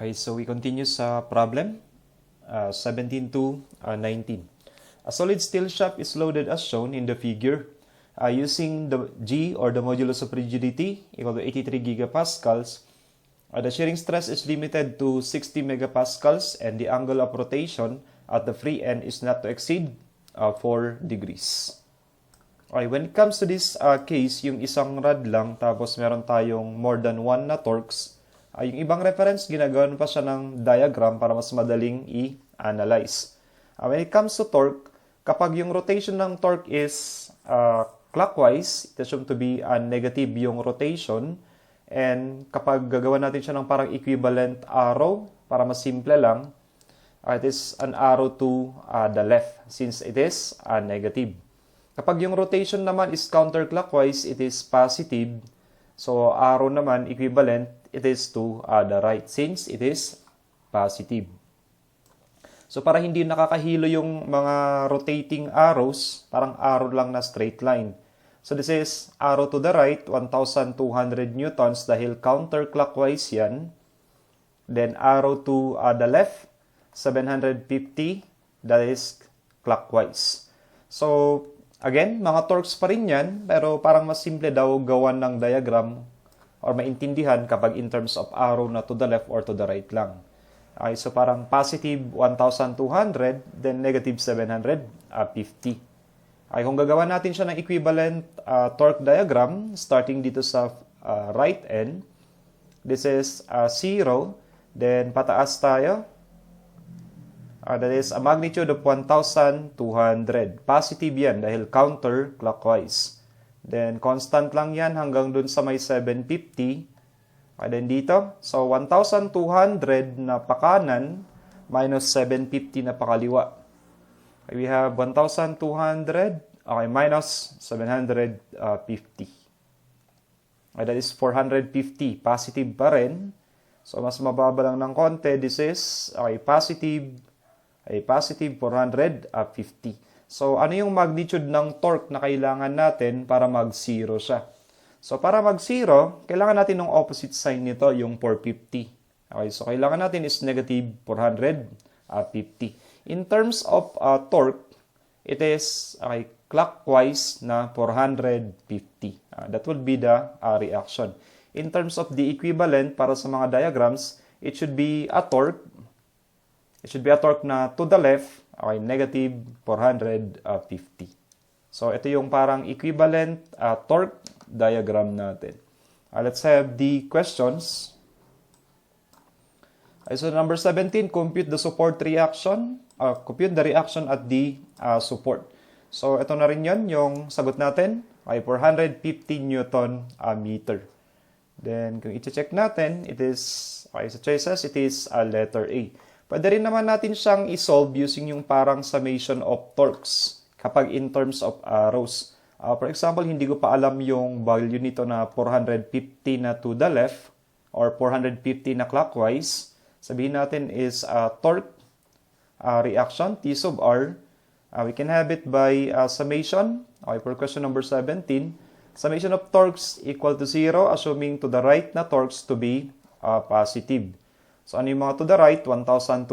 Okay, so we continue sa problem 17 to 19. A solid steel shaft is loaded as shown in the figure using the G or the modulus of rigidity equal to 83 gigapascals. The shearing stress is limited to 60 megapascals and the angle of rotation at the free end is not to exceed 4 degrees. Okay, when it comes to this case, yung isang rod lang tapos meron tayong more than one na torques, yung ibang reference, ginagawan pa siya ng diagram para mas madaling i-analyze. When it comes to torque, kapag yung rotation ng torque is clockwise, it assumed to be negative yung rotation. And kapag gagawa natin siya ng parang equivalent arrow, para mas simple lang, it is an arrow to the left since it is negative. Kapag yung rotation naman is counterclockwise, it is positive. So, arrow naman, equivalent, it is to the right since it is positive. So, para hindi nakakahilo yung mga rotating arrows, parang arrow lang na straight line. So, this is arrow to the right, 1,200 newtons dahil counterclockwise yan. Then, arrow to the left, 750, that is clockwise. So, again, mga torques pa rin yan, pero parang mas simple daw gawan ng diagram or maintindihan kapag in terms of arrow na to the left or to the right lang. Okay, so parang positive 1,200, then negative 750. Okay, kung gagawa natin siya ng equivalent torque diagram, starting dito sa right end, this is 0, then pataas tayo. That is a magnitude of 1,200. Positive yan dahil counterclockwise. Then, constant lang yan hanggang dun sa may 750. And then dito, so 1,200 na pakanan minus 750 na pakaliwa. Okay, we have 1,200, okay, minus 750. Okay, that is 450. Positive pa rin. So, mas mababa lang ng konti. This is, okay, positive 450. So, ano yung magnitude ng torque na kailangan natin para mag-zero siya? So, para mag-zero, kailangan natin ng opposite sign nito, yung 450. Okay, so kailangan natin is negative 450. In terms of torque, it is clockwise na 450. That would be the reaction. In terms of the equivalent para sa mga diagrams, it should be a torque. It should be a torque na to the left, okay, negative 450. So, ito yung parang equivalent torque diagram natin. Let's have the questions. So, number 17, compute the support reaction. Compute the reaction at the support. So, ito na rin yun, yung sagot natin ay 450 Newton meter. Then, kung i-check natin, it is, sa choices, it is letter A. Pwede rin naman natin siyang isolve using yung parang summation of torques kapag in terms of arrows. For example, hindi ko pa alam yung value nito na 450 na to the left or 450 na clockwise. Sabihin natin is torque reaction, T sub R. We can have it by summation. Okay, for question number 17, summation of torques equal to 0, assuming to the right na torques to be positive. So, ano yung mga to the right? 1,200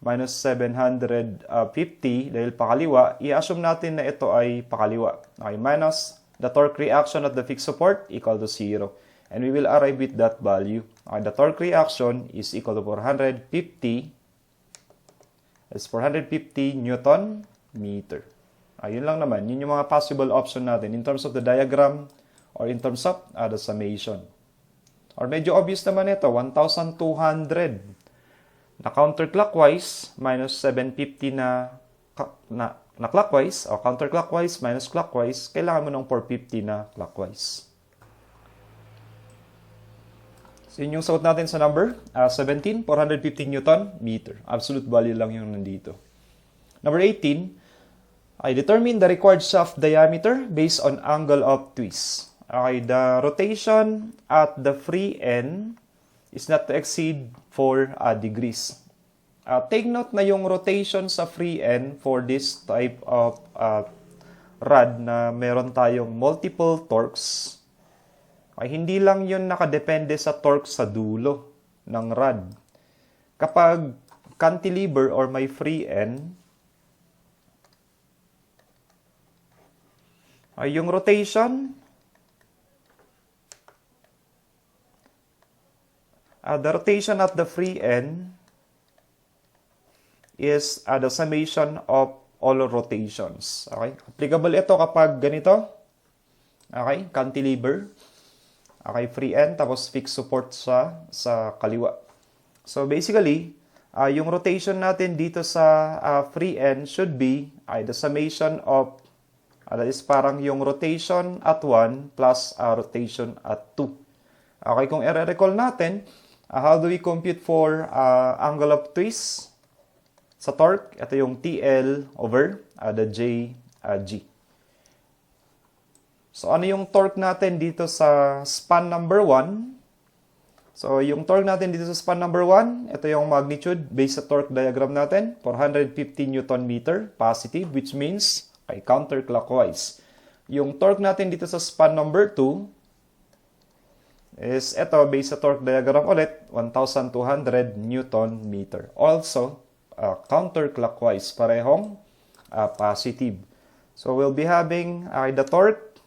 minus 750 dahil pakaliwa. I-assume natin na ito ay pakaliwa. Okay, minus the torque reaction at the fixed support equal to 0. And we will arrive with that value. Okay, the torque reaction is equal to 450. That's 450 Newton meter. Ayun lang naman. Yun yung mga possible option natin in terms of the diagram or in terms of the summation. Or medyo obvious naman ito, 1,200 na counterclockwise minus 750 na clockwise o counterclockwise minus clockwise, kailangan mo ng 450 na clockwise. So yun yung sagot natin sa number 17, 450 Newton meter. Absolute value lang yung nandito. Number 18, I determine the required shaft diameter based on angle of twist. Okay, the rotation at the free end is not to exceed 4 degrees. Take note na yung rotation sa free end for this type of rod na meron tayong multiple torques, ay hindi lang yun nakadepende sa torque sa dulo. ng rod. Kapag cantilever or may free end, ay yung rotation, the rotation at the free end is the summation of all rotations. Okay? Applicable ito kapag ganito. Okay? Cantilever. Okay? Free end, tapos fixed support sa kaliwa. So basically, yung rotation natin dito sa free end should be the summation of that is parang yung rotation at 1 plus rotation at 2. Okay, kung i-recall natin, how do we compute for angle of twist sa torque? Ito yung TL over the JG. So ano yung torque natin dito sa span number 1? So yung torque natin dito sa span number 1, ito yung magnitude based sa torque diagram natin, 450 Newton meter positive, which means ay counterclockwise. Yung torque natin dito sa span number 2 is ito, based sa torque diagram ulit, 1,200 Newton meter. Also, counterclockwise, parehong positive. So, we'll be having the torque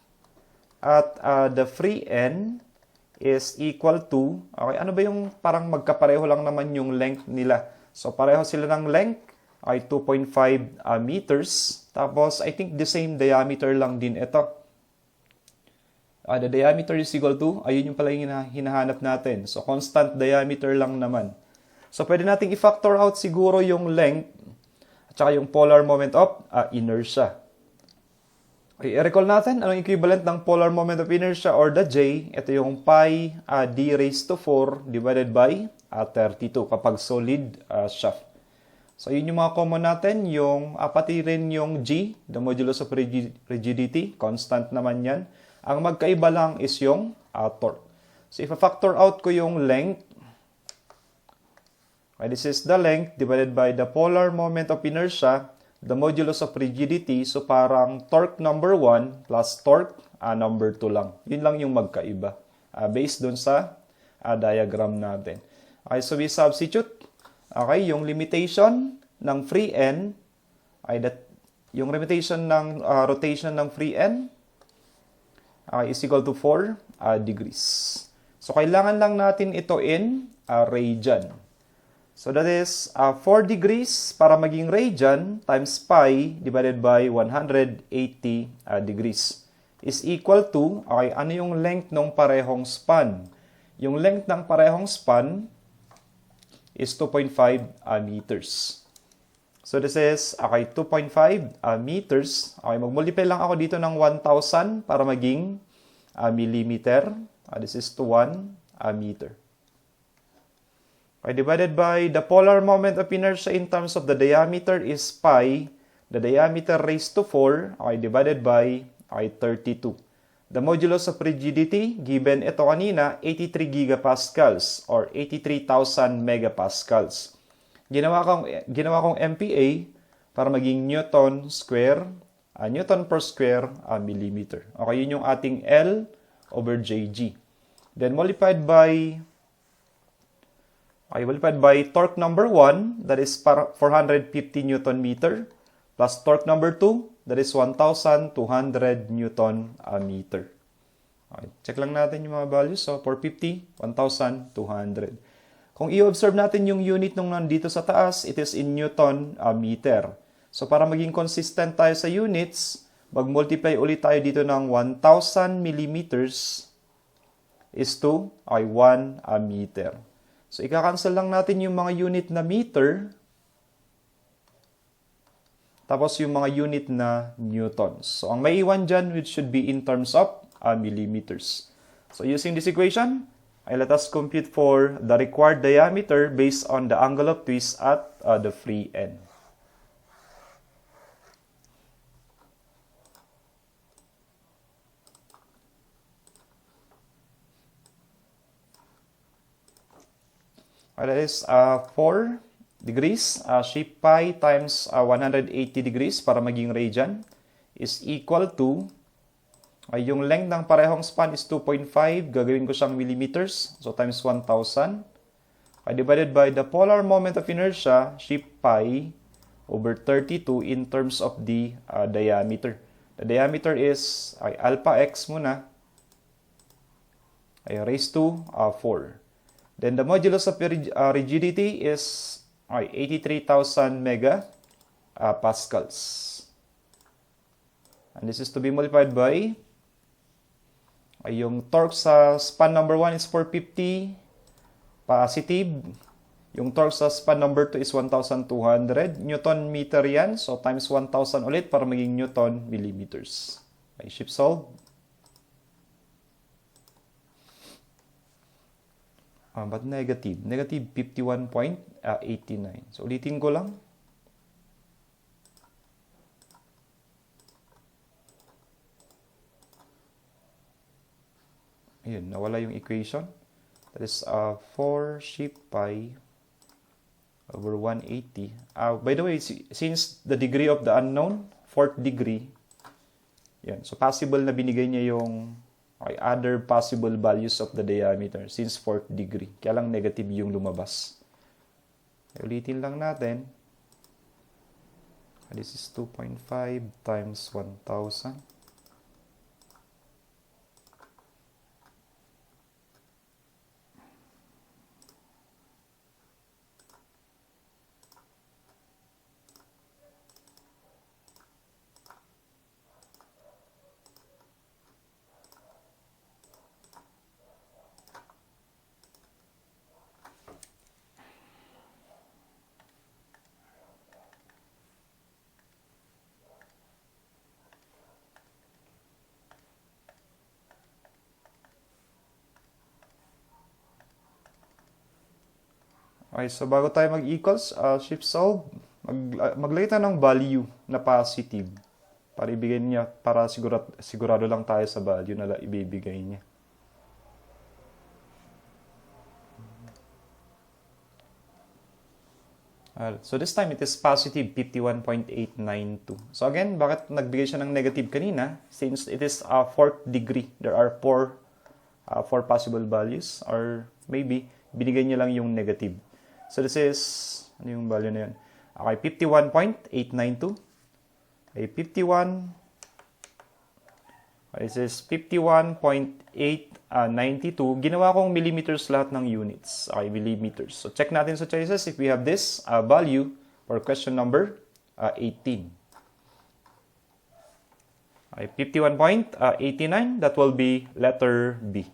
at the free end is equal to, okay, ano ba yung parang magkapareho lang naman yung length nila? So, pareho sila ng length, ay 2.5 meters. Tapos, I think the same diameter lang din ito. The diameter is equal to, ayun yung pala yung hinahanap natin. So, constant diameter lang naman. So, pwede nating i-factor out siguro yung length at saka yung polar moment of inertia. Okay, i-recall natin, anong equivalent ng polar moment of inertia or the J? Ito yung pi d raised to 4 divided by 32 kapag solid shaft. So, yun yung mga common natin, yung pati rin yung G, the modulus of rigidity, constant naman yan. Ang magkaiba lang is yung torque. So, if I-factor out ko yung length, okay, this is the length divided by the polar moment of inertia, the modulus of rigidity, so parang torque number 1 plus torque number 2 lang. Yun lang yung magkaiba, based dun sa diagram natin. Okay, so we substitute. Okay, yung limitation ng free end ay yung limitation ng rotation ng free end is equal to 4 degrees. So kailangan lang natin ito in radian. So that is 4 degrees para maging radian times pi divided by 180 degrees is equal to, okay, ano yung length ng parehong span? Yung length ng parehong span is 2.5 meters. So this is, okay, 2.5 meters. Okay, mag-multiply lang ako dito ng 1,000 para maging millimeter. This is to 1 meter. Okay, divided by the polar moment of inertia in terms of the diameter is pi. The diameter raised to 4, okay, divided by 32. The modulus of rigidity, given ito kanina, 83 gigapascals or 83,000 megapascals. Ginawa kong MPa para maging Newton per square millimeter. Okay, yun yung ating L over Jg. Then multiplied by torque number 1, that is 450 Newton meter, plus torque number 2, that is 1,200 Newton meter. Okay, check lang natin yung mga values. So, 450, 1,200. Kung i-observe natin yung unit nung nandito sa taas, it is in Newton meter. So, para maging consistent tayo sa units, mag-multiply ulit tayo dito ng 1,000 millimeters is to 1 meter. So, ika-cancel lang natin yung mga unit na meter, tapos yung mga unit na newtons. So, ang maiiwan dyan, which should be in terms of millimeters. So, using this equation, let us compute for the required diameter based on the angle of twist at the free end. That is 4 degrees, shape pi times 180 degrees para maging radian is equal to, yung length ng parehong span is 2.5, gagawin ko siyang millimeters, so times 1,000. divided by the polar moment of inertia, sheep pi over 32 in terms of the diameter. The diameter is alpha x muna, raised to 4. Then the modulus of rigidity is 83,000 mega pascals. And this is to be multiplied by yung torque sa span number 1 is 450 positive. Yung torque sa span number 2 is 1,200 Newton meter yan. So times 1,000 ulit para maging Newton millimeters. Okay, ship solved. But negative. Negative 51.89. So ulitin ko lang. Ayun, nawala yung equation. That is 4 sheep pi over 180. By the way, since the degree of the unknown, 4th degree, yan. So possible na binigay niya yung other possible values of the diameter since 4th degree. Kaya lang negative yung lumabas. Ulitin lang natin. This is 2.5 times 1,000. Okay, so bago tayo mag-equals, ship solve, maglagay tayo ng value na positive para ibigay niya, para sigurado lang tayo sa value na ibibigay niya. So this time it is positive 51.892. So again, bakit nagbigay siya ng negative kanina? Since it is 4th degree, there are four possible values, or maybe binigay niya lang yung negative. So this is, ano yung value na yun? Okay, 51.892. Okay, 51. Okay, this is 51.892. Ginawa kong millimeters lahat ng units. Okay, millimeters. So check natin sa choices if we have this value for question number 18. Okay, 51.89. That will be letter B.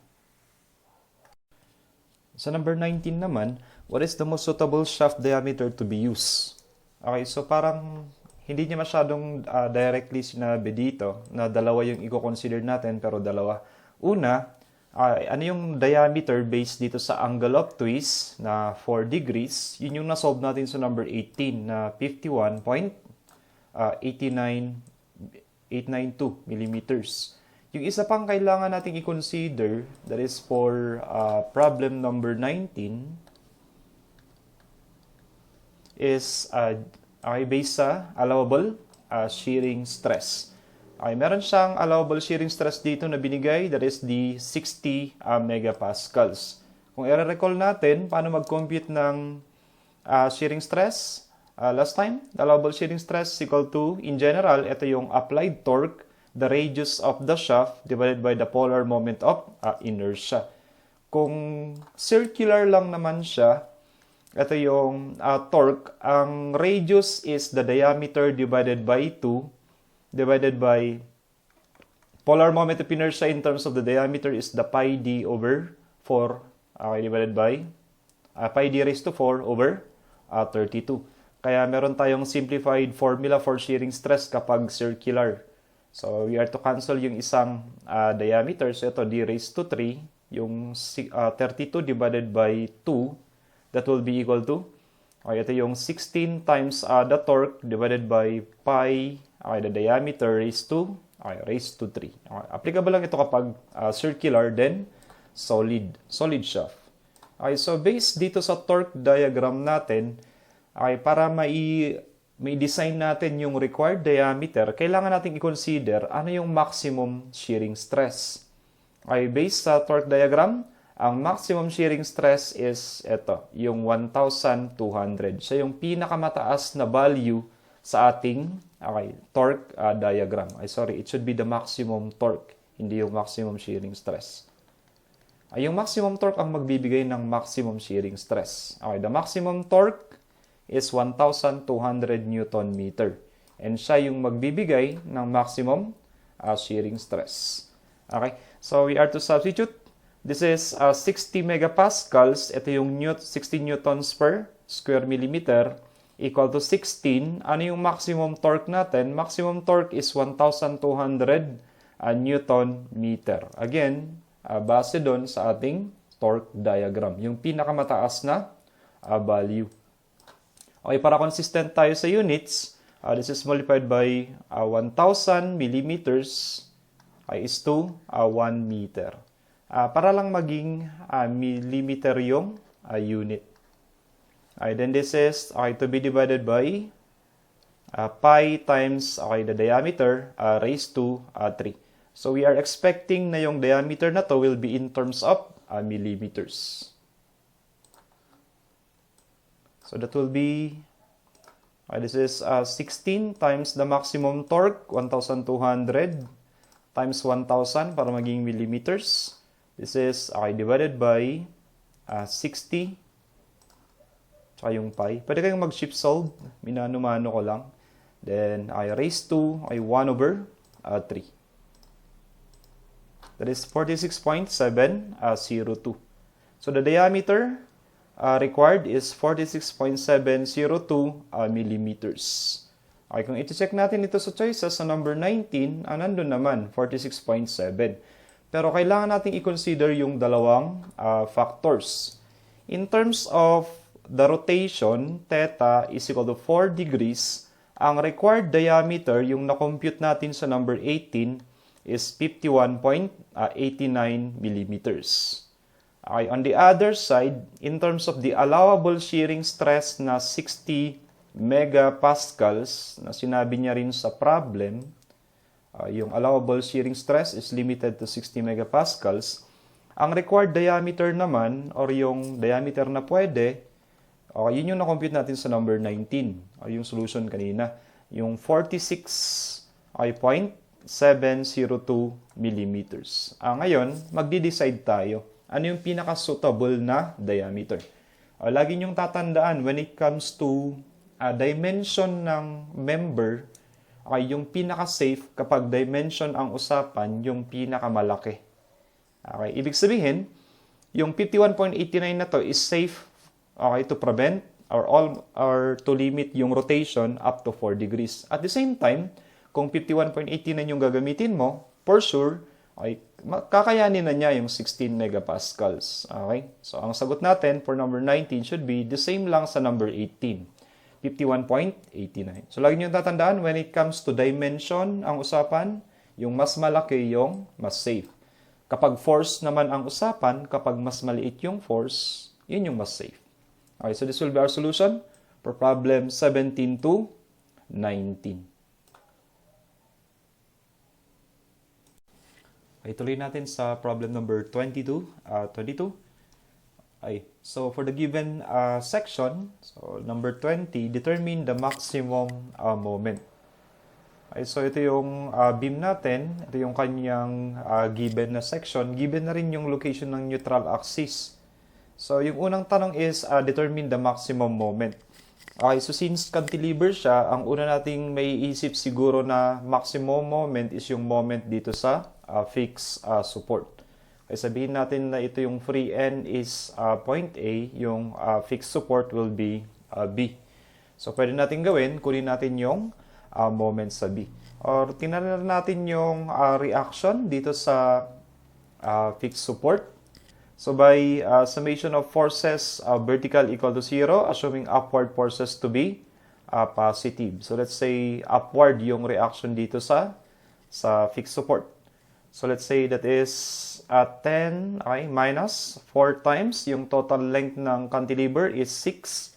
Sa number 19 naman, what is the most suitable shaft diameter to be used? Okay, so parang hindi niya masyadong directly sinabi dito na dalawa yung i-consider natin, pero dalawa. Una, ano yung diameter based dito sa angle of twist na 4 degrees? Yun yung nasolve natin sa number 18 na 51.892 millimeters. Yung isa pang kailangan nating i-consider, that is for problem number 19, is based sa allowable shearing stress. Okay, meron siyang allowable shearing stress dito na binigay, that is the 60 megapascals. Kung i-recall natin, paano mag-compute ng shearing stress? Last time, the allowable shearing stress is equal to, in general, ito yung applied torque, the radius of the shaft divided by the polar moment of inertia. Kung circular lang naman siya, ito yung torque. Ang radius is the diameter divided by 2 divided by polar moment of inertia in terms of the diameter is the pi d over 4 divided by pi d raised to 4 over 32. Kaya meron tayong simplified formula for shearing stress kapag circular. So we are to cancel yung isang diameter. So ito d raised to 3, yung 32 divided by 2, that will be equal to, ito yung 16 times the torque divided by pi, the diameter raised to 3. Applicable lang ito kapag circular, then solid shaft. Okay, so based dito sa torque diagram natin, para may design natin yung required diameter, kailangan natin i-consider ano yung maximum shearing stress. Okay, based sa torque diagram, Ang maximum shearing stress is ito, yung 1,200. Siya yung pinakamataas na value sa ating torque diagram. Sorry, it should be the maximum torque, hindi yung maximum shearing stress. Yung maximum torque ang magbibigay ng maximum shearing stress. The maximum torque is 1,200 Newton meter. And siya yung magbibigay ng maximum shearing stress. Okay, so we are to substitute. This is 60 megapascals. Ito yung 60 newtons per square millimeter equal to 16. Ano yung maximum torque natin? Maximum torque is 1,200 Newton meter. Again, base doon sa ating torque diagram. Yung pinakamataas na value. Okay, para consistent tayo sa units, this is multiplied by 1,000 millimeters is to 1 meter. Para lang maging millimeter yung unit. Then this is to be divided by pi times the diameter raised to 3. So we are expecting na yung diameter na to will be in terms of millimeters. So that will be, this is 16 times the maximum torque, 1,200 times 1,000 para maging millimeters. This is divided by 60. Tsaka yung pi. Pwede kayong mag-shift solve. Minano-mano ko lang. Then, raised to 1 over 3. That is 46.702. So, the diameter required is 46.702 millimeters. Okay, kung iti-check natin ito sa choices, sa number 19, nandun naman, 46.7. Pero kailangan nating i-consider yung dalawang factors. In terms of the rotation, theta is equal to 4 degrees. Ang required diameter, yung na-compute natin sa number 18, is 51.89 millimeters. Okay, on the other side, in terms of the allowable shearing stress na 60 megapascals, na sinabi niya rin sa problem, yung allowable shearing stress is limited to 60 megapascals. Ang required diameter naman, or yung diameter na pwede, yun yung na-compute natin sa number 19, o yung solution kanina. Yung 46.702 millimeters. Ngayon, magdi-decide tayo. Ano yung pinaka-suitable na diameter? Lagi nyong tatandaan, when it comes to dimension ng member, yung pinaka-safe kapag dimension ang usapan, yung pinakamalaki. Okay, ibig sabihin, yung 51.89 na to is safe to prevent or to limit yung rotation up to 4 degrees. At the same time, kung 51.89 yung gagamitin mo, for sure, kakayanin na niya yung 16 megapascals. Okay? So, ang sagot natin for number 19 should be the same lang sa number 18. 51.89. So, lagi nyo tatandaan, when it comes to dimension ang usapan, yung mas malaki yung mas safe. Kapag force naman ang usapan, kapag mas maliit yung force, yun yung mas safe. Okay, so this will be our solution for problem 17 to 19. Okay, tuloy natin sa problem number 22. So for the given section, so number 20, determine the maximum moment. So ito yung beam natin, ito yung kanyang given na section, given na rin yung location ng neutral axis. So yung unang tanong is determine the maximum moment. Okay, so since cantilever siya, ang una nating may isip siguro na maximum moment is yung moment dito sa fixed support. Ay sabihin natin na ito yung free end is point A, yung fixed support will be B. So, pwede natin gawin, kunin natin yung moment sa B. Or tingnan natin yung reaction dito sa fixed support. So, by summation of forces vertical equal to 0, assuming upward forces to be positive. So, let's say upward yung reaction dito sa fixed support. So, let's say that is 10 minus 4 times yung total length ng cantilever is 6.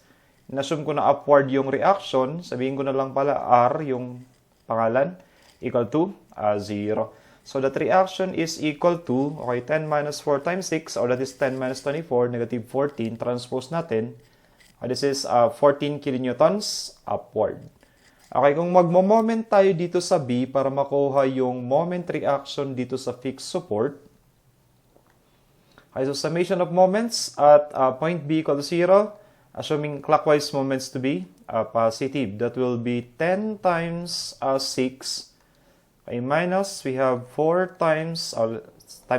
Inassume ko na upward yung reaction. Sabihin ko na lang pala R yung pangalan equal to 0. So that reaction is equal to, okay, 10 minus 4 times 6, or that is 10 minus 24, negative 14. Transpose natin. This is 14 kilonewtons upward. Okay, kung magmo-moment tayo dito sa B para makuha yung moment reaction dito sa fixed support. Okay, so summation of moments at point B equal to 0, assuming clockwise moments to be positive. That will be 10 times 6. Okay, minus, we have 4 times 6,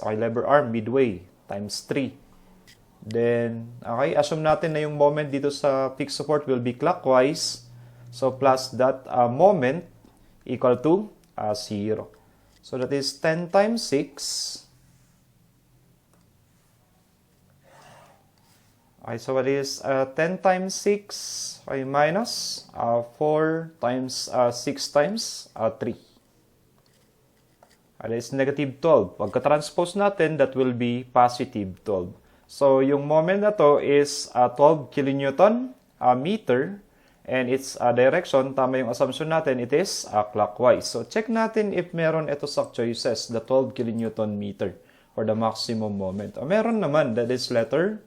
okay, lever arm, midway, times 3. Then, okay, assume natin na yung moment dito sa fixed support will be clockwise. So, plus that moment equal to 0. So, that is 10 times 6. Okay, so what is 10 times 6, okay, minus 4 times 6 times 3. That is negative 12. Pagka-transpose natin, that will be positive 12. So, yung moment na to is 12 kilonewton meter, and its direction, tama yung assumption natin, it is clockwise. So, check natin if meron ito sa choices, the 12 kilonewton meter for the maximum moment. Meron naman, that is letter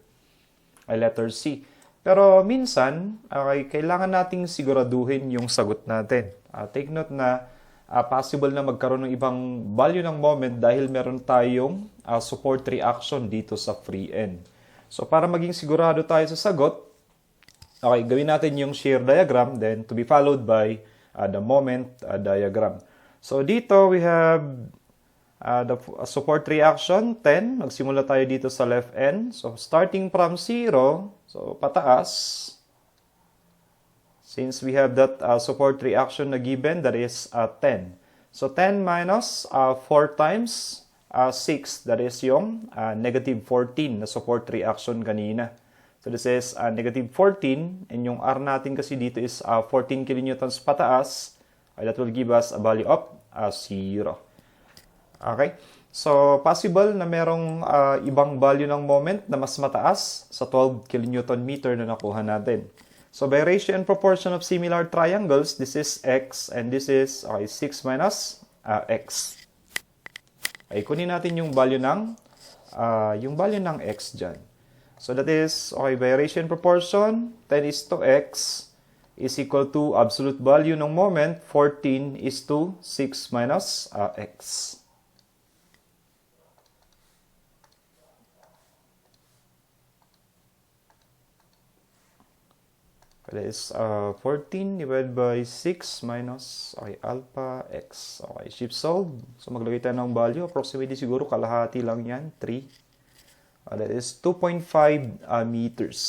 C. Pero minsan, okay, kailangan nating siguraduhin yung sagot natin. Take note na possible na magkaroon ng ibang value ng moment dahil meron tayong support reaction dito sa free end. So, para maging sigurado tayo sa sagot, okay, gawin natin yung shear diagram, then to be followed by the moment diagram. So, dito we have the support reaction, 10. Magsimula tayo dito sa left end. So, starting from 0, so pataas. Since we have that support reaction na given, that is 10. So, 10 minus 4 times 6, that is yung negative 14 na support reaction kanina. So, this is negative 14, and yung R natin kasi dito is 14 kilonewtons pataas. That will give us a value of 0. Okay? So, possible na merong ibang value ng moment na mas mataas sa 12 kilonewton meter na nakuha natin. So, by ratio and proportion of similar triangles, this is x and this is 6 minus x. Okay, kunin natin yung value ng x dyan. So, that is, okay, by ratio and proportion, 10 is to x is equal to absolute value ng moment, 14 is to 6 minus x. That is 14 divided by 6 minus alpha x. Okay, shift solve. So, maglagay tayo ng value. Approximately siguro kalahati lang yan. 3. That is 2.5 meters.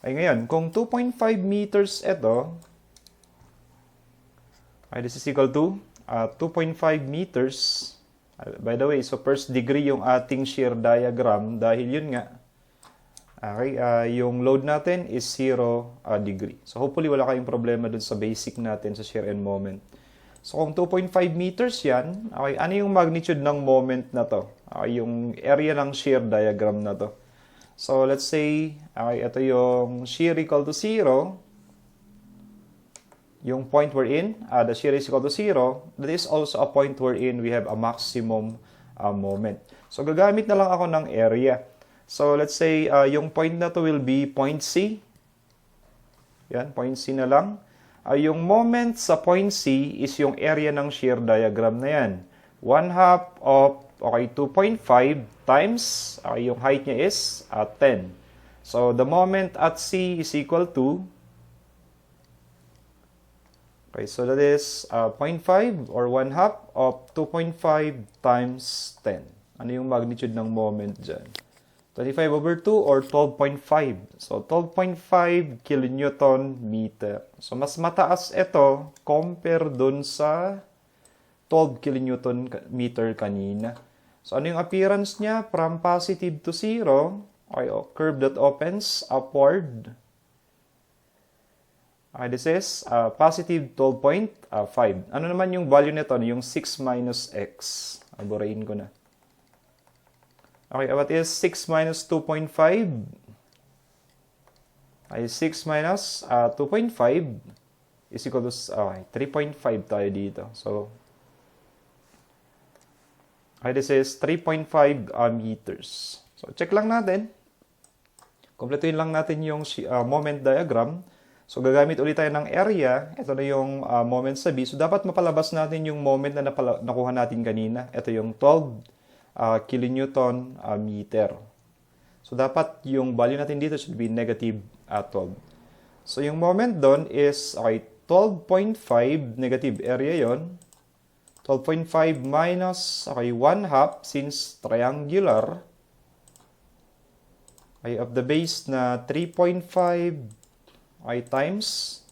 Okay, ngayon, kung 2.5 meters ito, okay, this is equal to 2.5 meters. By the way, so first degree yung ating shear diagram dahil yun nga, okay, yung load natin is 0 degree. So, hopefully, wala kayong problema dun sa basic natin sa shear and moment. So, kung 2.5 meters yan, okay, ano yung magnitude ng moment na to? Okay, yung area ng shear diagram na to. So, let's say, okay, ito yung shear equal to 0. Yung point we're in, the shear is equal to 0. That is also a point wherein we have a maximum moment. So, gagamit na lang ako ng area. So, let's say, yung point na to will be point C. Yan, point C na lang. Yung moment sa point C is yung area ng shear diagram na yan. 1/2 of, okay, 2.5 times, yung height niya is 10. So, the moment at C is equal to, okay, so that is 0.5 or 1/2 of 2.5 times 10. Ano yung magnitude ng moment dyan? 25/2 or 12.5. So, 12.5 kilonewton meter. So, mas mataas ito compare dun sa 12 kilonewton meter kanina. So, ano yung appearance niya? From positive to 0, okay, curve that opens upward. Okay, this is positive 12.5. Ano naman yung value nito? Yung 6 minus x. Aburahin ko na. Okay, what is 6 minus 2.5? Ay, 6 minus 2.5 is equal to 3.5 tayo dito. So, Okay, this is 3.5 meters. So, check lang natin. Kompletuhin lang natin yung moment diagram. So, gagamit ulit tayo ng area. Ito na yung moment sa B. So, dapat mapalabas natin yung moment na nakuha natin kanina. Ito yung 12 kilonewton meter. So, dapat yung value natin dito should be negative 12. So, yung moment doon is, okay, 12.5 negative area yon. 12.5 minus, okay, 1/2 since triangular. Okay, of the base na 3.5 ay times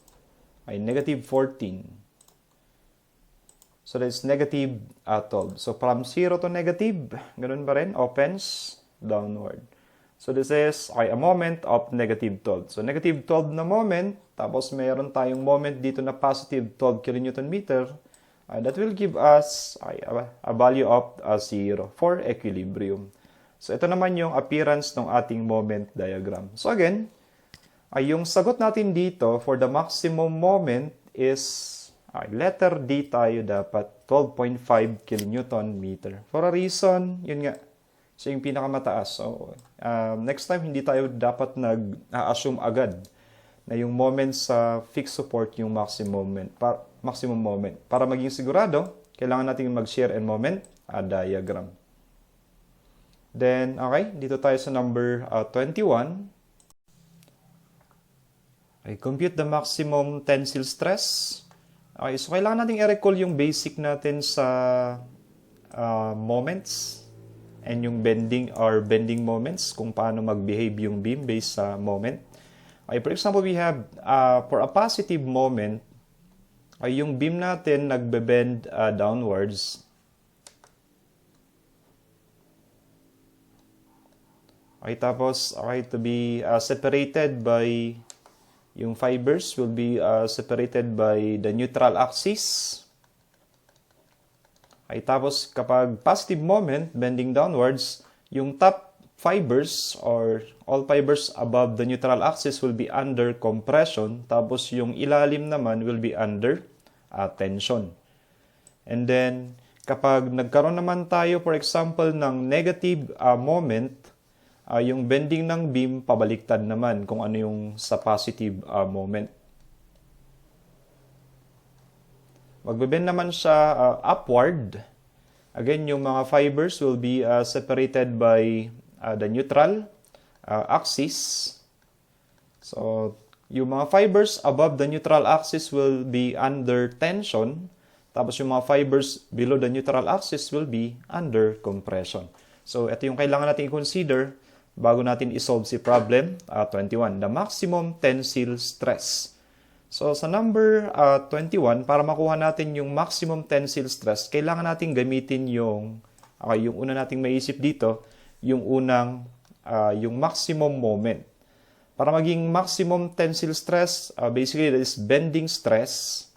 ay negative 14. So that's negative 12. So from 0 to negative, ganun ba rin? Opens downward. So this is ay a moment of negative 12. So negative 12 na moment, tapos mayroon tayong moment dito na positive 12 kilonewton meter. That will give us a value of 0 for equilibrium. So, ito naman yung appearance ng ating moment diagram. So, again, yung sagot natin dito for the maximum moment is letter D tayo dapat 12.5 kilonewton meter. For a reason, yun nga, siya yung pinakamataas. So, next time, hindi tayo dapat nag-assume agad na yung moment sa fixed support yung maximum moment. Para maging sigurado, kailangan natin mag-share and moment diagram. Then, okay, dito tayo sa number 21. Okay, compute the maximum tensile stress. Okay, so kailangan natin i-recall yung basic natin sa moments and yung bending moments, kung paano mag-behave yung beam based sa moment. Okay, for example, we have, for a positive moment, ay yung beam natin nagbe-bend downwards. Okay, tapos, okay, to be separated by, yung fibers will be separated by the neutral axis. Okay, tapos, kapag positive moment, bending downwards, yung top fibers or all fibers above the neutral axis will be under compression, tapos yung ilalim naman will be under tension. And then, kapag nagkaroon naman tayo, for example, ng negative moment, yung bending ng beam, pabaliktad naman kung ano yung sa positive moment. Magbe-bend naman siya upward. Again, yung mga fibers will be separated by the neutral axis. So, yung mga fibers above the neutral axis will be under tension. Tapos yung mga fibers below the neutral axis will be under compression. So, ito yung kailangan natin i-consider bago natin isolve si problem 21. The maximum tensile stress. So, sa number 21, para makuha natin yung maximum tensile stress, kailangan natin gamitin yung una nating maisip dito, yung unang, yung maximum moment. Para maging maximum tensile stress, basically that is bending stress.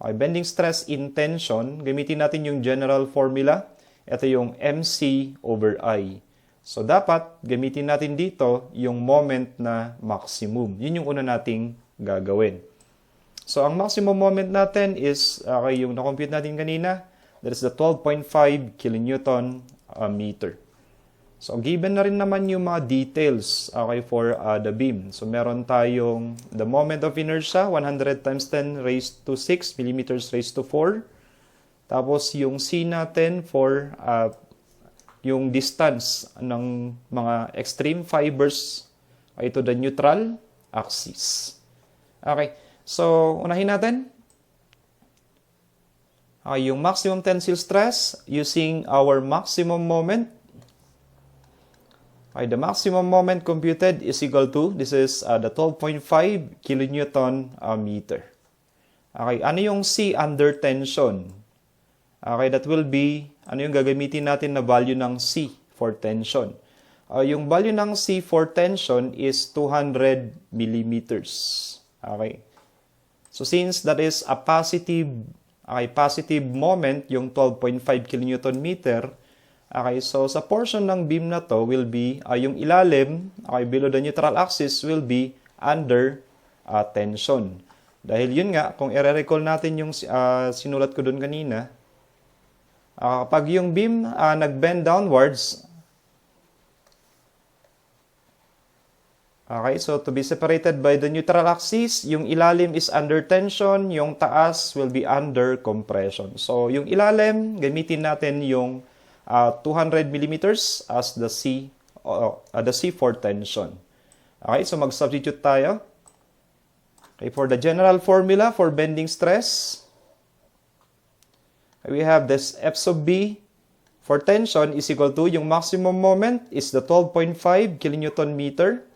Okay, bending stress in tension, gamitin natin yung general formula. Ito yung MC over I. So, dapat gamitin natin dito yung moment na maximum. Yun yung una nating gagawin. So, ang maximum moment natin is, yung na-compute natin kanina, that is the 12.5 kilonewton meter. So, given na rin naman yung mga details for the beam. So, meron tayong the moment of inertia, 100 times 10 raised to 6 millimeters raised to 4. Tapos, yung C natin for yung distance ng mga extreme fibers to the neutral axis. Okay. So, unahin natin. Yung maximum tensile stress using our maximum moment. Okay, the maximum moment computed is equal to, this is the 12.5 kilonewton meter. Okay, ano yung C under tension? Okay, that will be, ano yung gagamitin natin na value ng C for tension? Yung value ng C for tension is 200 millimeters. Okay. So, since that is a positive moment, yung 12.5 kilonewton meter, okay, so sa portion ng beam na to will be, yung ilalim, below the neutral axis will be under tension. Dahil yun nga, kung i-recall natin yung sinulat ko doon kanina, Kapag yung beam nag-bend downwards, okay, so to be separated by the neutral axis, yung ilalim is under tension, yung taas will be under compression. So yung ilalim, gamitin natin yung 200 millimeters as the C for tension. Okay, so mag-substitute tayo. Okay, for the general formula for bending stress, we have this F sub B for tension is equal to yung maximum moment is the 12.5 kilonewton meter.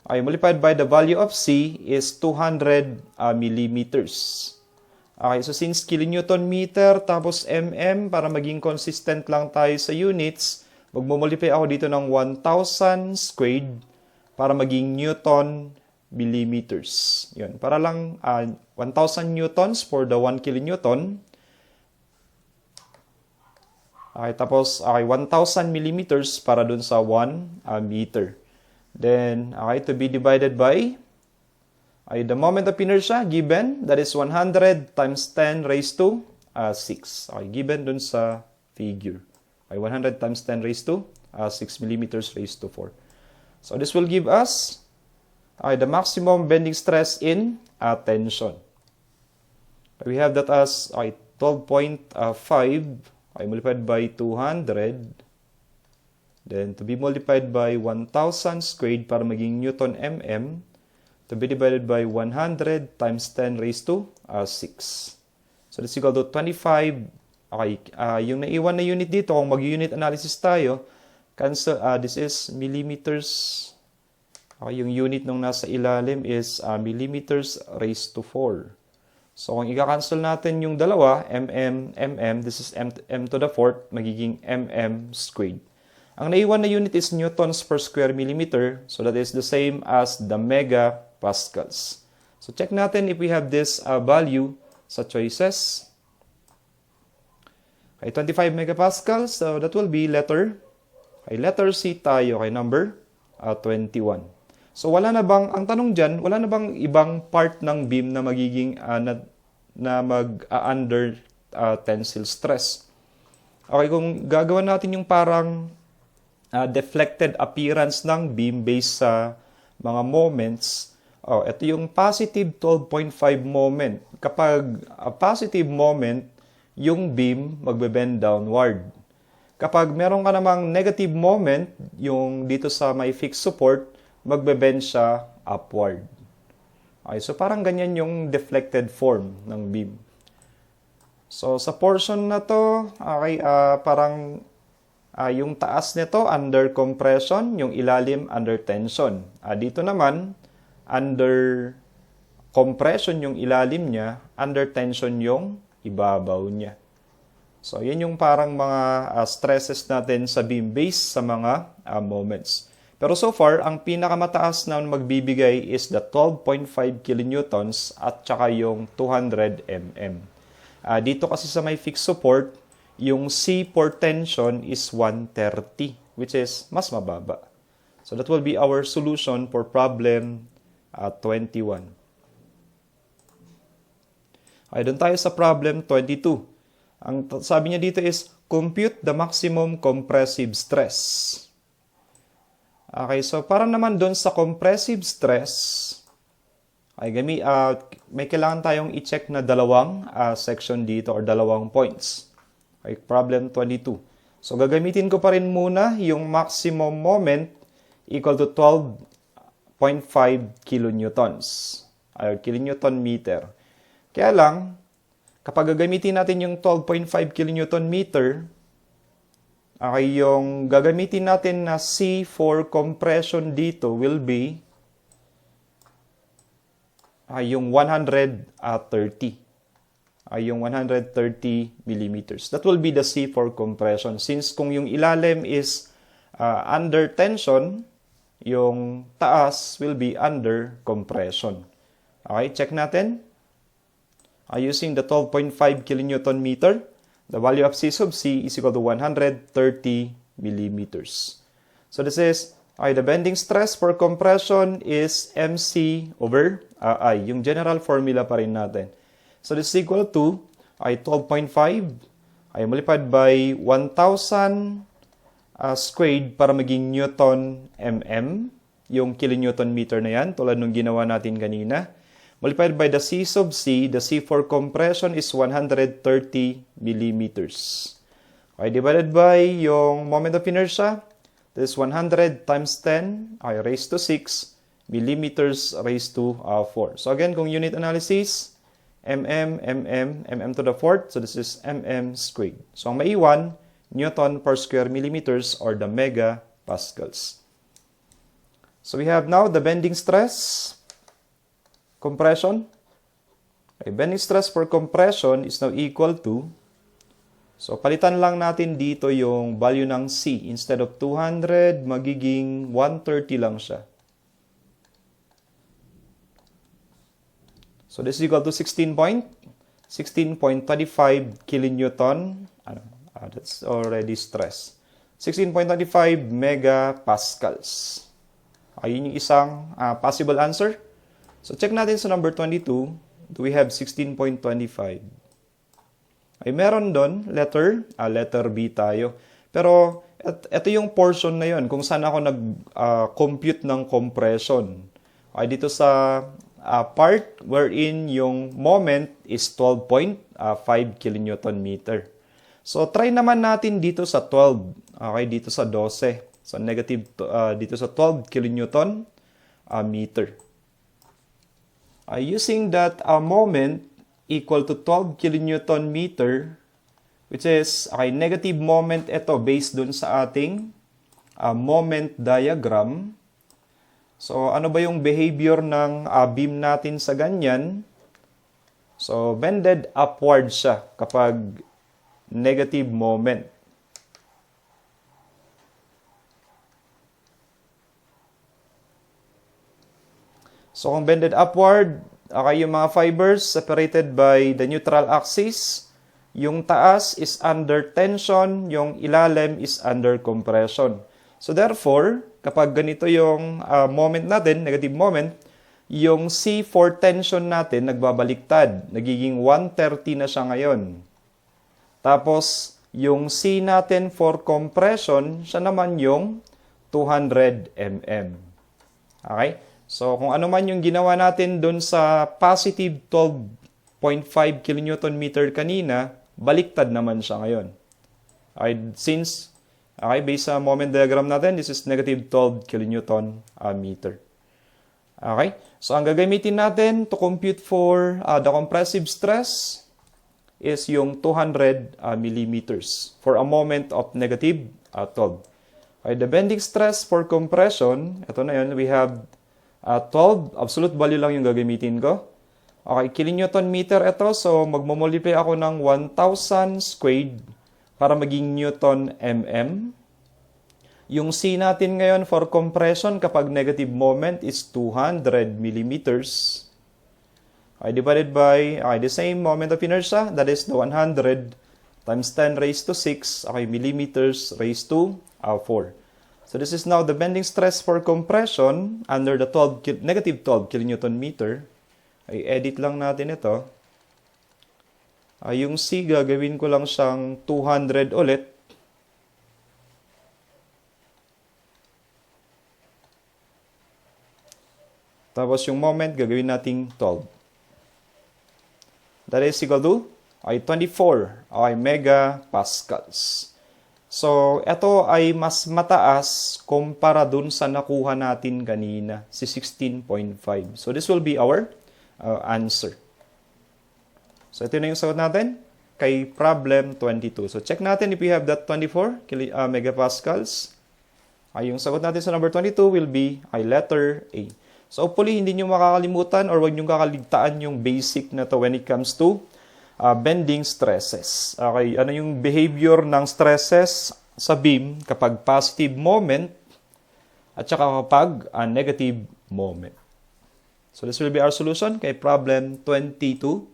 Okay, multiplied by the value of C is 200 millimeters. Okay, so since kilonewton meter tapos mm, para maging consistent lang tayo sa units, magmumultiply ako dito ng 1,000 squared para maging newton millimeters. Yun, para lang 1,000 newtons for the 1 kilonewton. Okay, tapos 1,000 millimeters para dun sa 1 meter. Then, okay, to be divided by the moment of inertia given, that is 100 times 10 raised to 6. Okay, given dun sa figure. Okay, 100 times 10 raised to 6 millimeters raised to 4. So, this will give us the maximum bending stress in tension. We have that as 12.5 multiplied by 200. Then, to be multiplied by 1,000 squared para maging Newton mm. To be divided by 100 times 10 raised to 6. So, that's equal to 25. Okay, yung naiwan na unit dito, kung mag-unit analysis tayo, cancel, this is millimeters. Okay, yung unit nung nasa ilalim is millimeters raised to 4. So, kung i-cancel natin yung dalawa, this is m to the fourth, magiging mm squared. Ang naiwan na unit is newtons per square millimeter, so that is the same as the megapascals. So, check natin if we have this value sa choices. Okay, 25 megapascals, so that will be letter C tayo, kay number 21. So, wala na bang, ang tanong dyan, wala na bang ibang part ng beam na magiging, na mag-under tensile stress? Okay, kung gagawin natin yung parang deflected appearance ng beam based sa mga moments, ito yung positive 12.5 moment. Kapag positive moment, yung beam magbe-bend downward. Kapag meron ka namang negative moment, yung dito sa may fixed support, magbe-bend siya upward. Okay, so parang ganyan yung deflected form ng beam. So sa portion na to, okay, parang yung taas nito under compression, yung ilalim under tension. Dito naman, under compression yung ilalim niya, under tension yung ibabaw niya. So yan yung parang mga stresses natin sa beam based sa mga moments. Pero so far, ang pinakamataas na magbibigay is the 12.5 kilonewtons at saka yung 200 mm. Dito kasi sa may fixed support, yung C for tension is 130, which is mas mababa. So that will be our solution for problem 21. Okay, doon tayo sa problem 22. Ang sabi niya dito is, compute the maximum compressive stress. Okay, so para naman doon sa compressive stress, may kailangan tayong i-check na dalawang section dito or dalawang points. Okay, problem 22. So gagamitin ko pa rin muna yung maximum moment equal to 12.5 kilonewtons or kilonewton meter. Kaya lang, kapag gagamitin natin yung 12.5 kilonewton meter, okay, yung gagamitin natin na C for compression dito will be yung 130. Yung 130 millimeters. That will be the C for compression. Since kung yung ilalim is under tension, yung taas will be under compression. Okay, check natin. Using the 12.5 kilonewton meter, the value of C sub C is equal to 130 millimeters. So this is, the bending stress for compression is MC over I. Yung general formula pa rin natin. So this is equal to 12.5 ay multiplied by 1,000 squared para maging Newton mm, yung kilonewton meter na yan, tulad nung ginawa natin kanina. Multiplied by the C sub C, the C for compression is 130 millimeters. Okay, divided by yung moment of inertia, this is 100 times 10, okay, raised to 6 millimeters raised to 4. So again, kung unit analysis, mm to the fourth, so this is mm squared. So ang maiwan, Newton per square millimeters or the megapascals. So we have now the bending stress, compression. Okay, bending stress for compression is now equal to, so palitan lang natin dito yung value ng C. Instead of 200, magiging 130 lang siya. So this is equal to 16.25 kilonewton. That's already stress. 16.25 megapascals. Ayun yung isang possible answer. So check natin sa number 22. Do we have 16.25? Ay meron doon, letter B tayo. Pero ito yung portion na yon kung saan ako nag-compute ng compression. Ay dito sa part wherein yung moment is 12.5 kilonewton meter. So, try naman natin dito sa 12. Okay, dito sa 12. So, negative dito sa 12 kilonewton meter. Using that moment equal to 12 kilonewton meter, which is, okay, negative moment ito based dun sa ating moment diagram. So, ano ba yung behavior ng beam natin sa ganyan? So, bended upward siya kapag negative moment. So, kung bended upward, okay, yung mga fibers separated by the neutral axis, yung taas is under tension, yung ilalim is under compression. So, therefore, kapag ganito yung moment natin, negative moment, yung C for tension natin nagbabaliktad. Nagiging 130 na siya ngayon. Tapos, yung C natin for compression, siya naman yung 200 mm. Okay? So, kung ano man yung ginawa natin dun sa positive 12.5 kilonewton meter kanina, baliktad naman siya ngayon. Okay? Since, okay, based sa moment diagram natin, this is negative 12 kilonewton meter. Okay? So, ang gagamitin natin to compute for the compressive stress is yung 200 millimeters for a moment of negative 12. Okay, the bending stress for compression, ito na yun, we have 12, absolute value lang yung gagamitin ko. Okay, kilonewton meter ito, so magmumultiply ako ng 1,000 squared para maging Newton mm. Yung C natin ngayon for compression kapag negative moment is 200 millimeters. Okay, divided by the same moment of inertia, that is the 100 times 10 raised to 6, okay, millimeters raised to 4. So this is now the bending stress for compression under the negative 12 kilonewton meter. Ay edit lang natin ito. Yung C, gagawin ko lang siyang 200 ulit. Tapos yung moment, gagawin nating 12. That is equal to 24 megapascals. So, ito ay mas mataas kumpara dun sa nakuha natin kanina, si 16.5. So, this will be our answer. So, ito na yung sagot natin kay problem 22. So, check natin if we have that 24 megapascals. Yung sagot natin sa number 22 will be letter A. So, hopefully, hindi nyo makakalimutan or huwag nyo kakaligtaan yung basic na to when it comes to bending stresses. Okay, ano yung behavior ng stresses sa beam kapag positive moment at saka kapag negative moment. So, this will be our solution kay problem 22.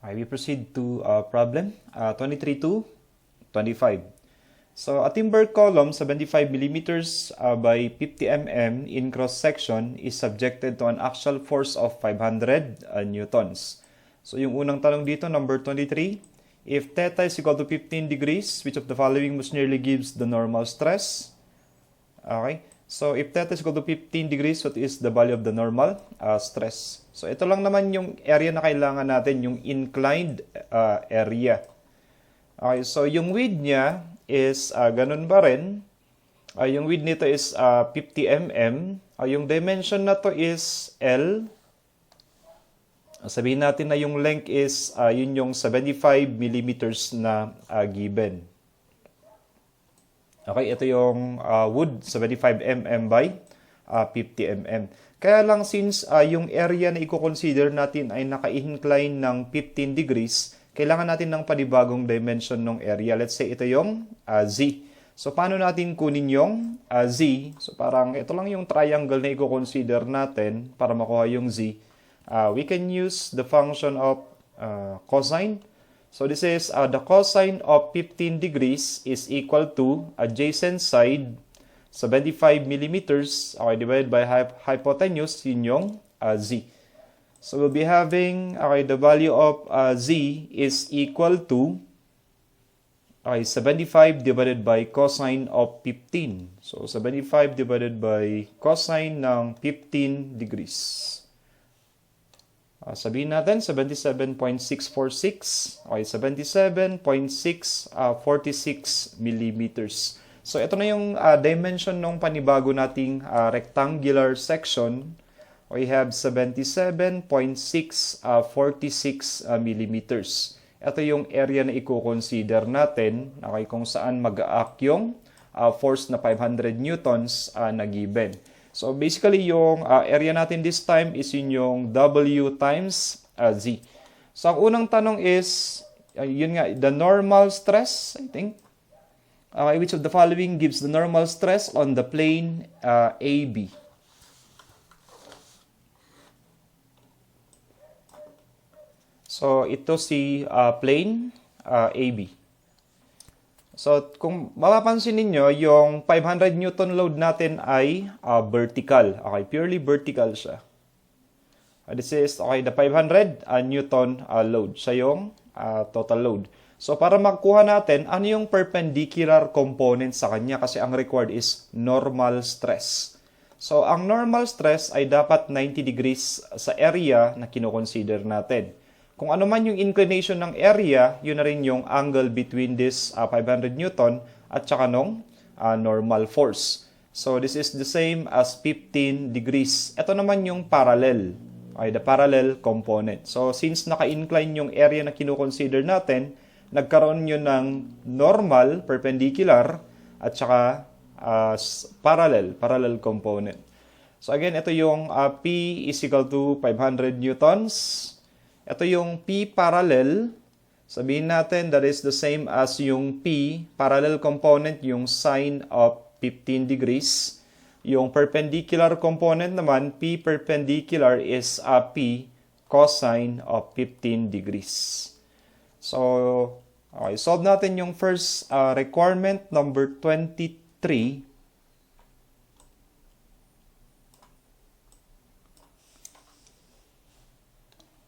Okay, we proceed to problem 23 to 25. So a timber column 75 millimeters by 50 mm in cross section is subjected to an axial force of 500 newtons. So yung unang tanong dito, number 23, if theta is equal to 15 degrees, which of the following most nearly gives the normal stress? Okay. So, if theta is equal to 15 degrees, what is the value of the normal stress? So, ito lang naman yung area na kailangan natin, yung inclined area. Okay, so yung width niya is ganun ba rin? Yung width nito is 50 mm. Yung dimension na to is L. Sabihin natin na yung length is yun yung 75 millimeters na given. Okay, ito yung wood, 75 mm by 50 mm. Kaya lang since yung area na i-consider natin ay naka-incline ng 15 degrees, kailangan natin ng panibagong dimension ng area. Let's say ito yung Z. So, paano natin kunin yung Z? So, parang ito lang yung triangle na i-consider natin para makuha yung Z. We can use the function of cosine. So this is the cosine of 15 degrees is equal to adjacent side 75 millimeters divided by hypotenuse, yun yung Z. So we'll be having the value of Z is equal to 75 divided by cosine of 15. So 75 divided by cosine ng 15 degrees. Sabihin natin, 77.646. Okay, 77.646 millimeters. So, ito na yung dimension ng panibago nating rectangular section. We have 77.646 millimeters. Ito yung area na i-consider natin, okay, kung saan mag-a-act yung force na 500 newtons na given. So, basically, yung area natin this time is yun yung W times Z. So, ang unang tanong is, yun nga, the normal stress, I think. Which of the following gives the normal stress on the plane AB? So, ito si plane AB. So, kung mapapansin ninyo, yung 500 Newton load natin ay vertical. Okay, purely vertical siya. This is, the 500 Newton load. Siya yung total load. So, para makuha natin, ano yung perpendicular component sa kanya? Kasi ang required is normal stress. So, ang normal stress ay dapat 90 degrees sa area na kinoconsider natin. Kung ano man yung inclination ng area, yun na rin yung angle between this 500 Newton at saka nung normal force. So, this is the same as 15 degrees. Ito naman yung parallel. Okay, the parallel component. So, since naka-incline yung area na kinoconsider natin, nagkaroon yun ng normal, perpendicular, at saka parallel component. So, again, ito yung P is equal to 500 newtons. Ito yung P parallel. Sabihin natin that is the same as yung P parallel component, yung sine of 15 degrees. Yung perpendicular component naman, P perpendicular is P cosine of 15 degrees. So, okay, solve natin yung first requirement, number 23.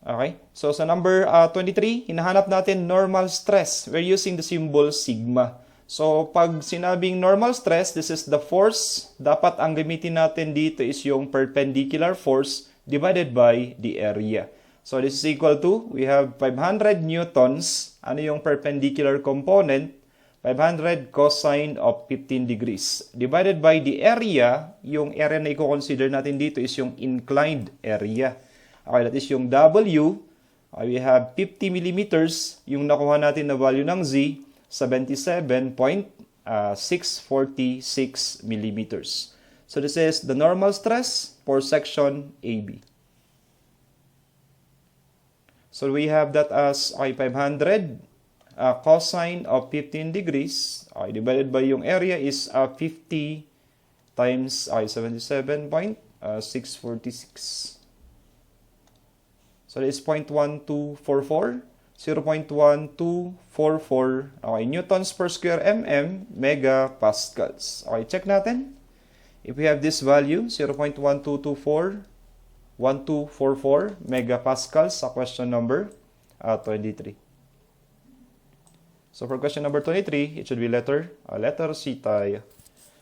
Okay, so sa number 23, hinahanap natin normal stress. We're using the symbol sigma. So, pag sinabing normal stress, this is the force. Dapat ang gamitin natin dito is yung perpendicular force divided by the area. So, this is equal to, we have 500 newtons. Ano yung perpendicular component? 500 cosine of 15 degrees. Divided by the area, yung area na i-consider natin dito is yung inclined area. Okay, that is yung W. We have 50 millimeters. Yung nakuha natin na value ng Z, 77.646 millimeters. So this is the normal stress for section AB. So we have that as 500 cosine of 15 degrees divided by yung area is 50 times 77.646. So that is 0.1244. 0.1244 okay, newtons per square mm, megapascals. Okay, check natin. If we have this value, 0.1244 megapascals sa question number 23. So for question number 23, it should be letter C tayo.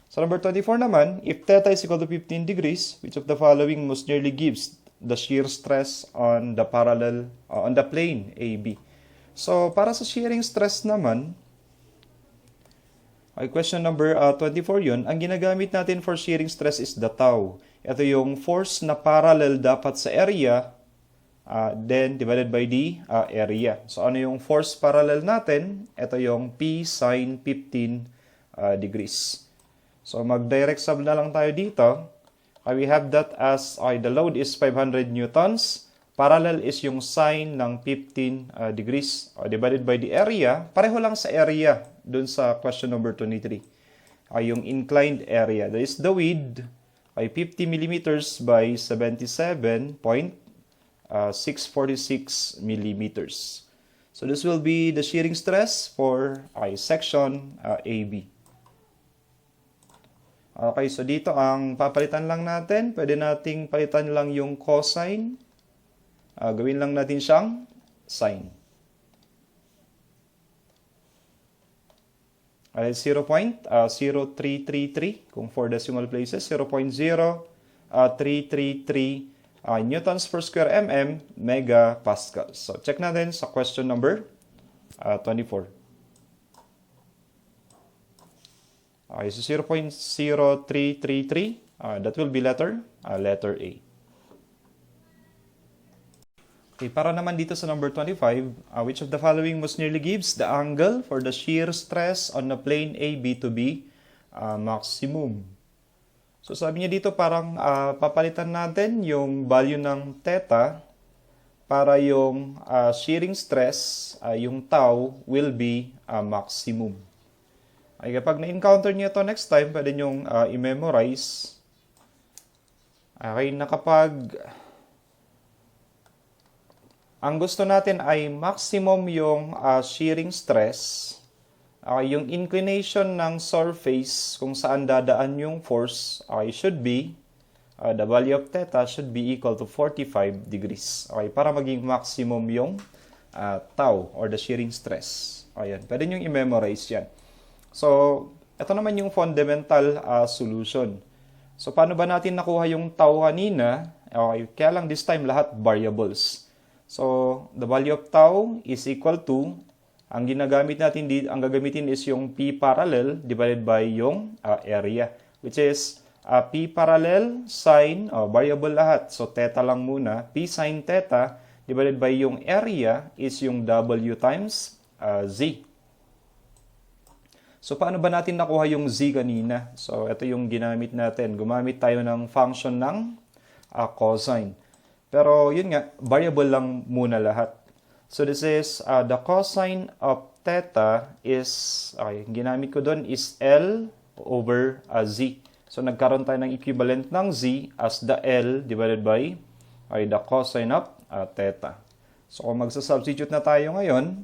So number 24 naman, if theta is equal to 15 degrees, which of the following most nearly gives the shear stress on the parallel, on the plane AB? So para sa shearing stress naman, ay question number 24 yun, ang ginagamit natin for shearing stress is the tau. Ito yung force na parallel dapat sa area, then divided by the area. So ano yung force parallel natin? Ito yung P sine 15 degrees. So mag-direct sub na lang tayo dito. We have that as the load is 500 newtons. Parallel is yung sine ng 15 degrees divided by the area. Pareho lang sa area dun sa question number 23. Yung inclined area. That is the width ay 50 millimeters by 77.646 millimeters. So this will be the shearing stress for section AB. Okay, so dito ang papalitan lang natin. Pwede nating palitan lang yung cosine. Gawin lang natin siyang sine. 0.0333 kung 4 decimal places. 0.0333 newtons per square mm megapascals. So check natin sa question number 24. Okay, so 0.0333, that will be letter A. Okay, para naman dito sa number 25, which of the following most nearly gives the angle for the shear stress on the plane AB to be maximum? So sabi niya dito parang papalitan natin yung value ng theta para yung shearing stress, yung tau, will be maximum. Ay, kapag na-encounter niyo ito next time, pwede nyong i-memorize. Okay, na kapag ang gusto natin ay maximum yung shearing stress, yung inclination ng surface kung saan dadaan yung force, should be, the value of theta should be equal to 45 degrees. Okay, para maging maximum yung tau or the shearing stress. Ayan, pwede nyong i-memorize yan. So, ito naman yung fundamental solution. So, paano ba natin nakuha yung tau kanina? Okay, kaya lang this time lahat variables. So, the value of tau is equal to, ang ginagamit natin dito, ang gagamitin is yung P parallel divided by yung area, which is P parallel sine, variable lahat. So, theta lang muna. P sine theta divided by yung area is yung W times Z. So, paano ba natin nakuha yung Z kanina? So, ito yung ginamit natin. Gumamit tayo ng function ng cosine. Pero, yun nga, variable lang muna lahat. So, this is the cosine of theta is, ginamit ko doon is L over Z. So, nagkaroon tayo ng equivalent ng Z as the L divided by the cosine of theta. So, kung magsasubstitute na tayo ngayon,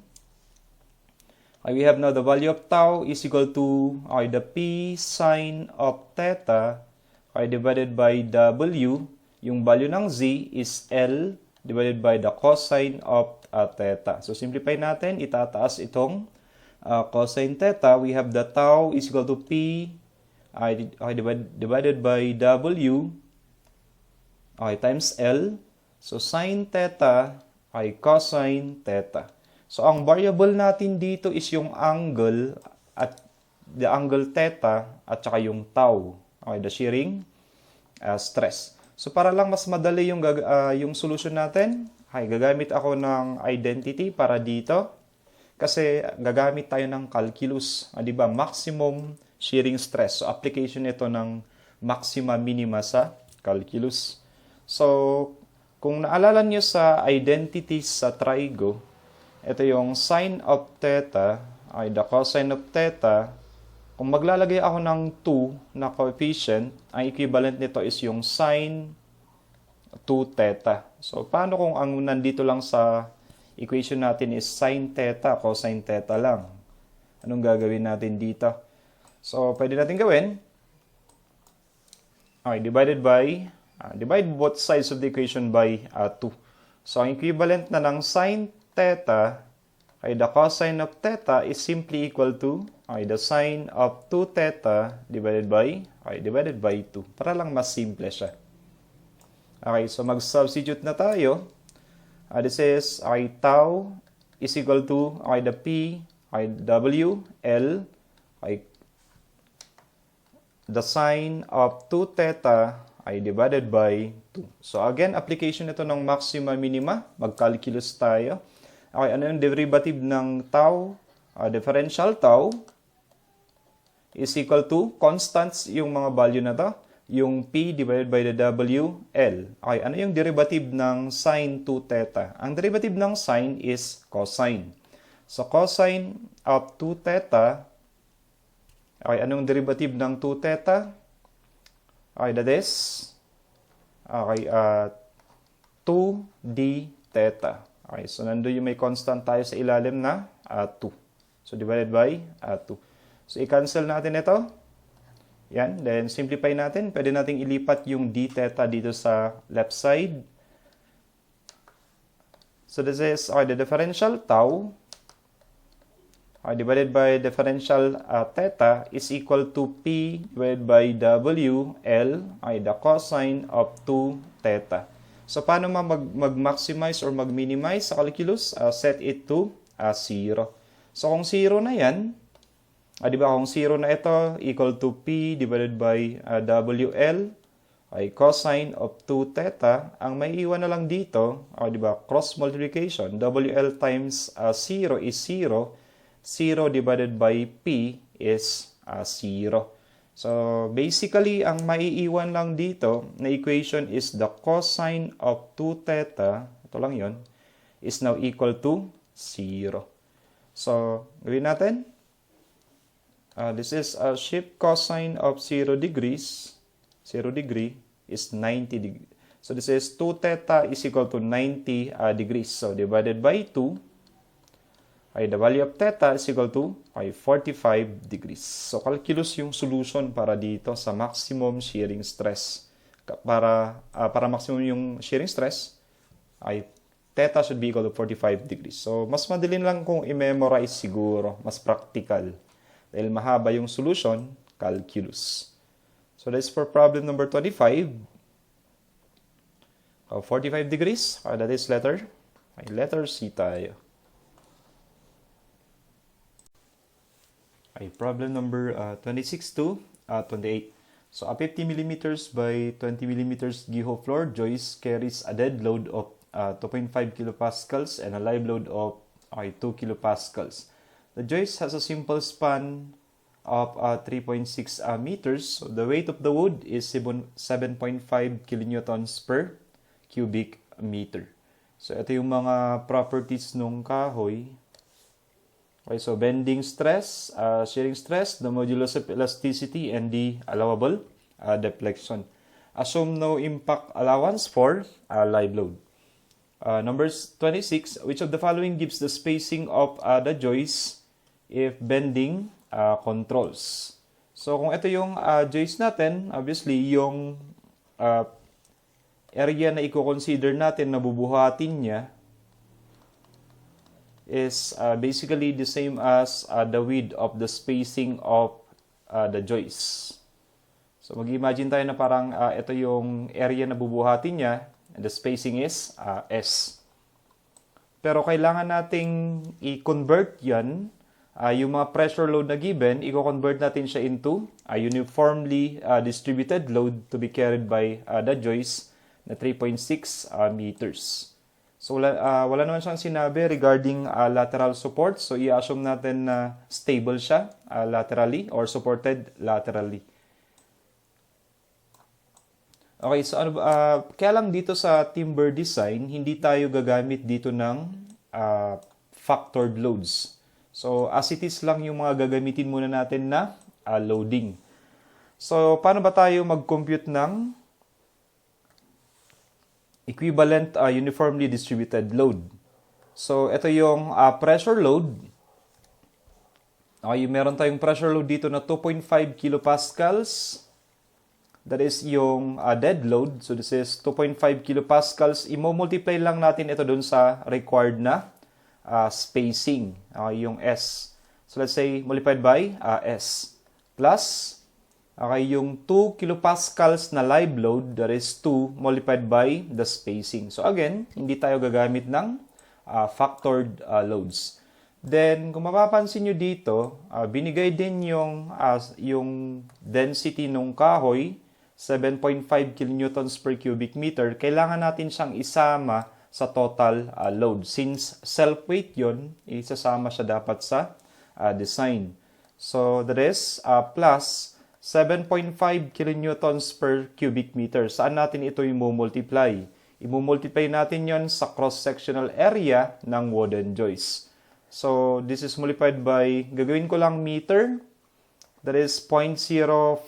we have now the value of tau is equal to the P sine of theta divided by W. Yung value ng Z is L divided by the cosine of theta. So, simplify natin. Itataas itong cosine theta. We have the tau is equal to P divided by W times L. So, sine theta cosine theta. So, ang variable natin dito is yung angle at the angle theta at saka yung tau. Okay, the shearing stress. So, para lang mas madali yung solution natin, gagamit ako ng identity para dito. Kasi gagamit tayo ng calculus. Di ba? Maximum shearing stress. So, application ito ng maxima minima sa calculus. So, kung naalala nyo sa identities sa trigo, ito yung sine of theta, the cosine of theta. Kung maglalagay ako ng 2 na coefficient, ang equivalent nito is yung sine 2 theta. So, paano kung ang nandito lang sa equation natin is sin theta, cosine theta lang. Anong gagawin natin dito? So, pwede natin gawin. Okay, divide both sides of the equation by 2. So, ang equivalent na ng sin theta ay the cosine of theta is simply equal to the sine of 2 theta divided by 2. Para lang mas simple siya. Okay, so mag-substitute na tayo. This is tau is equal to the P, W, L, the sine of 2 theta ay divided by 2. So again, application ito ng maxima minima. Mag-calculus tayo. Okay, ano yung derivative ng tau? Differential tau is equal to constants yung mga value na to. Yung P divided by the W, L. Okay, ano yung derivative ng sine 2 theta? Ang derivative ng sine is cosine. So cosine of 2 theta, okay, anong derivative ng 2 theta? Okay, that is 2d theta. Okay, so nandun yung may constant tayo sa ilalim na 2. So divided by 2. So i-cancel natin ito. Yan, then simplify natin. Pwede nating ilipat yung d theta dito sa left side. So this is the differential tau divided by differential theta is equal to P divided by W, L, the cosine of 2 theta. So paano mag-maximize or mag-minimize sa calculus? Set it to 0. So kung 0 na yan, di ba kung 0 na ito equal to P divided by WL ay cosine of 2 theta, ang may iwan na lang dito, di ba, cross multiplication, WL times 0 is 0, 0 divided by P is 0. So basically, ang maiiwan lang dito na equation is the cosine of 2 theta, ito lang yon, is now equal to 0. So gawin natin. This is a shift cosine of 0 degrees. 0 degree is 90 degrees. So this is 2 theta is equal to 90 degrees. So divided by 2, the value of theta is equal to 45 degrees. So calculus yung solution para dito sa maximum shearing stress. Para maximum yung shearing stress, theta should be equal to 45 degrees. So mas madali lang kung i-memorize siguro, mas practical. Dahil mahaba yung solution, calculus. So that's for problem number 25. 45 degrees, that is letter C tayo. Problem number 26 to 28. So a 50 millimeters by 20 millimeters GIHO floor joist carries a dead load of 2.5 kilopascals and a live load of 2 kilopascals. The joist has a simple span of 3.6 meters. So the weight of the wood is 7.5 kilonewtons per cubic meter. So ito yung mga properties ng kahoy. Okay, so bending stress, shearing stress, the modulus of elasticity, and the allowable deflection. Assume no impact allowance for live load. Numbers 26, which of the following gives the spacing of the joist if bending controls? So kung ito yung joist natin, obviously yung area na i-consider natin na bubuhatin niya is basically the same as the width of the spacing of the joist. So mag-imagine tayo na parang ito yung area na bubuhatin niya and the spacing is S. Pero kailangan nating i-convert yan, yung mga pressure load na given, i-convert natin siya into a uniformly distributed load to be carried by the joist na 3.6 meters. So wala naman siyang sinabi regarding lateral support. So i-assume natin na stable siya laterally or supported laterally. Okay, so kaya lang dito sa timber design, hindi tayo gagamit dito ng factored loads. So as it is lang yung mga gagamitin muna natin na loading. So paano ba tayo mag-compute ng equivalent uniformly distributed load? So, ito yung pressure load. Okay, meron tayong pressure load dito na 2.5 kilopascals. That is yung dead load. So, this is 2.5 kilopascals. Imo-multiply lang natin ito dun sa required na spacing. Okay, yung S. So, let's say, multiplied by S. Plus, okay, yung 2 kilopascals na live load, that is 2 multiplied by the spacing. So again, hindi tayo gagamit ng factored loads. Then, kung mapapansin nyo dito, binigay din yung density ng kahoy, 7.5 kilonewtons per cubic meter. Kailangan natin siyang isama sa total load. Since self-weight yun, isasama siya dapat sa design. So that is plus 7.5 kilonewtons per cubic meter. Saan natin ito i-multiply? I-multiply natin yon sa cross-sectional area ng wooden joist. So this is multiplied by, gagawin ko lang meter. That is 0.05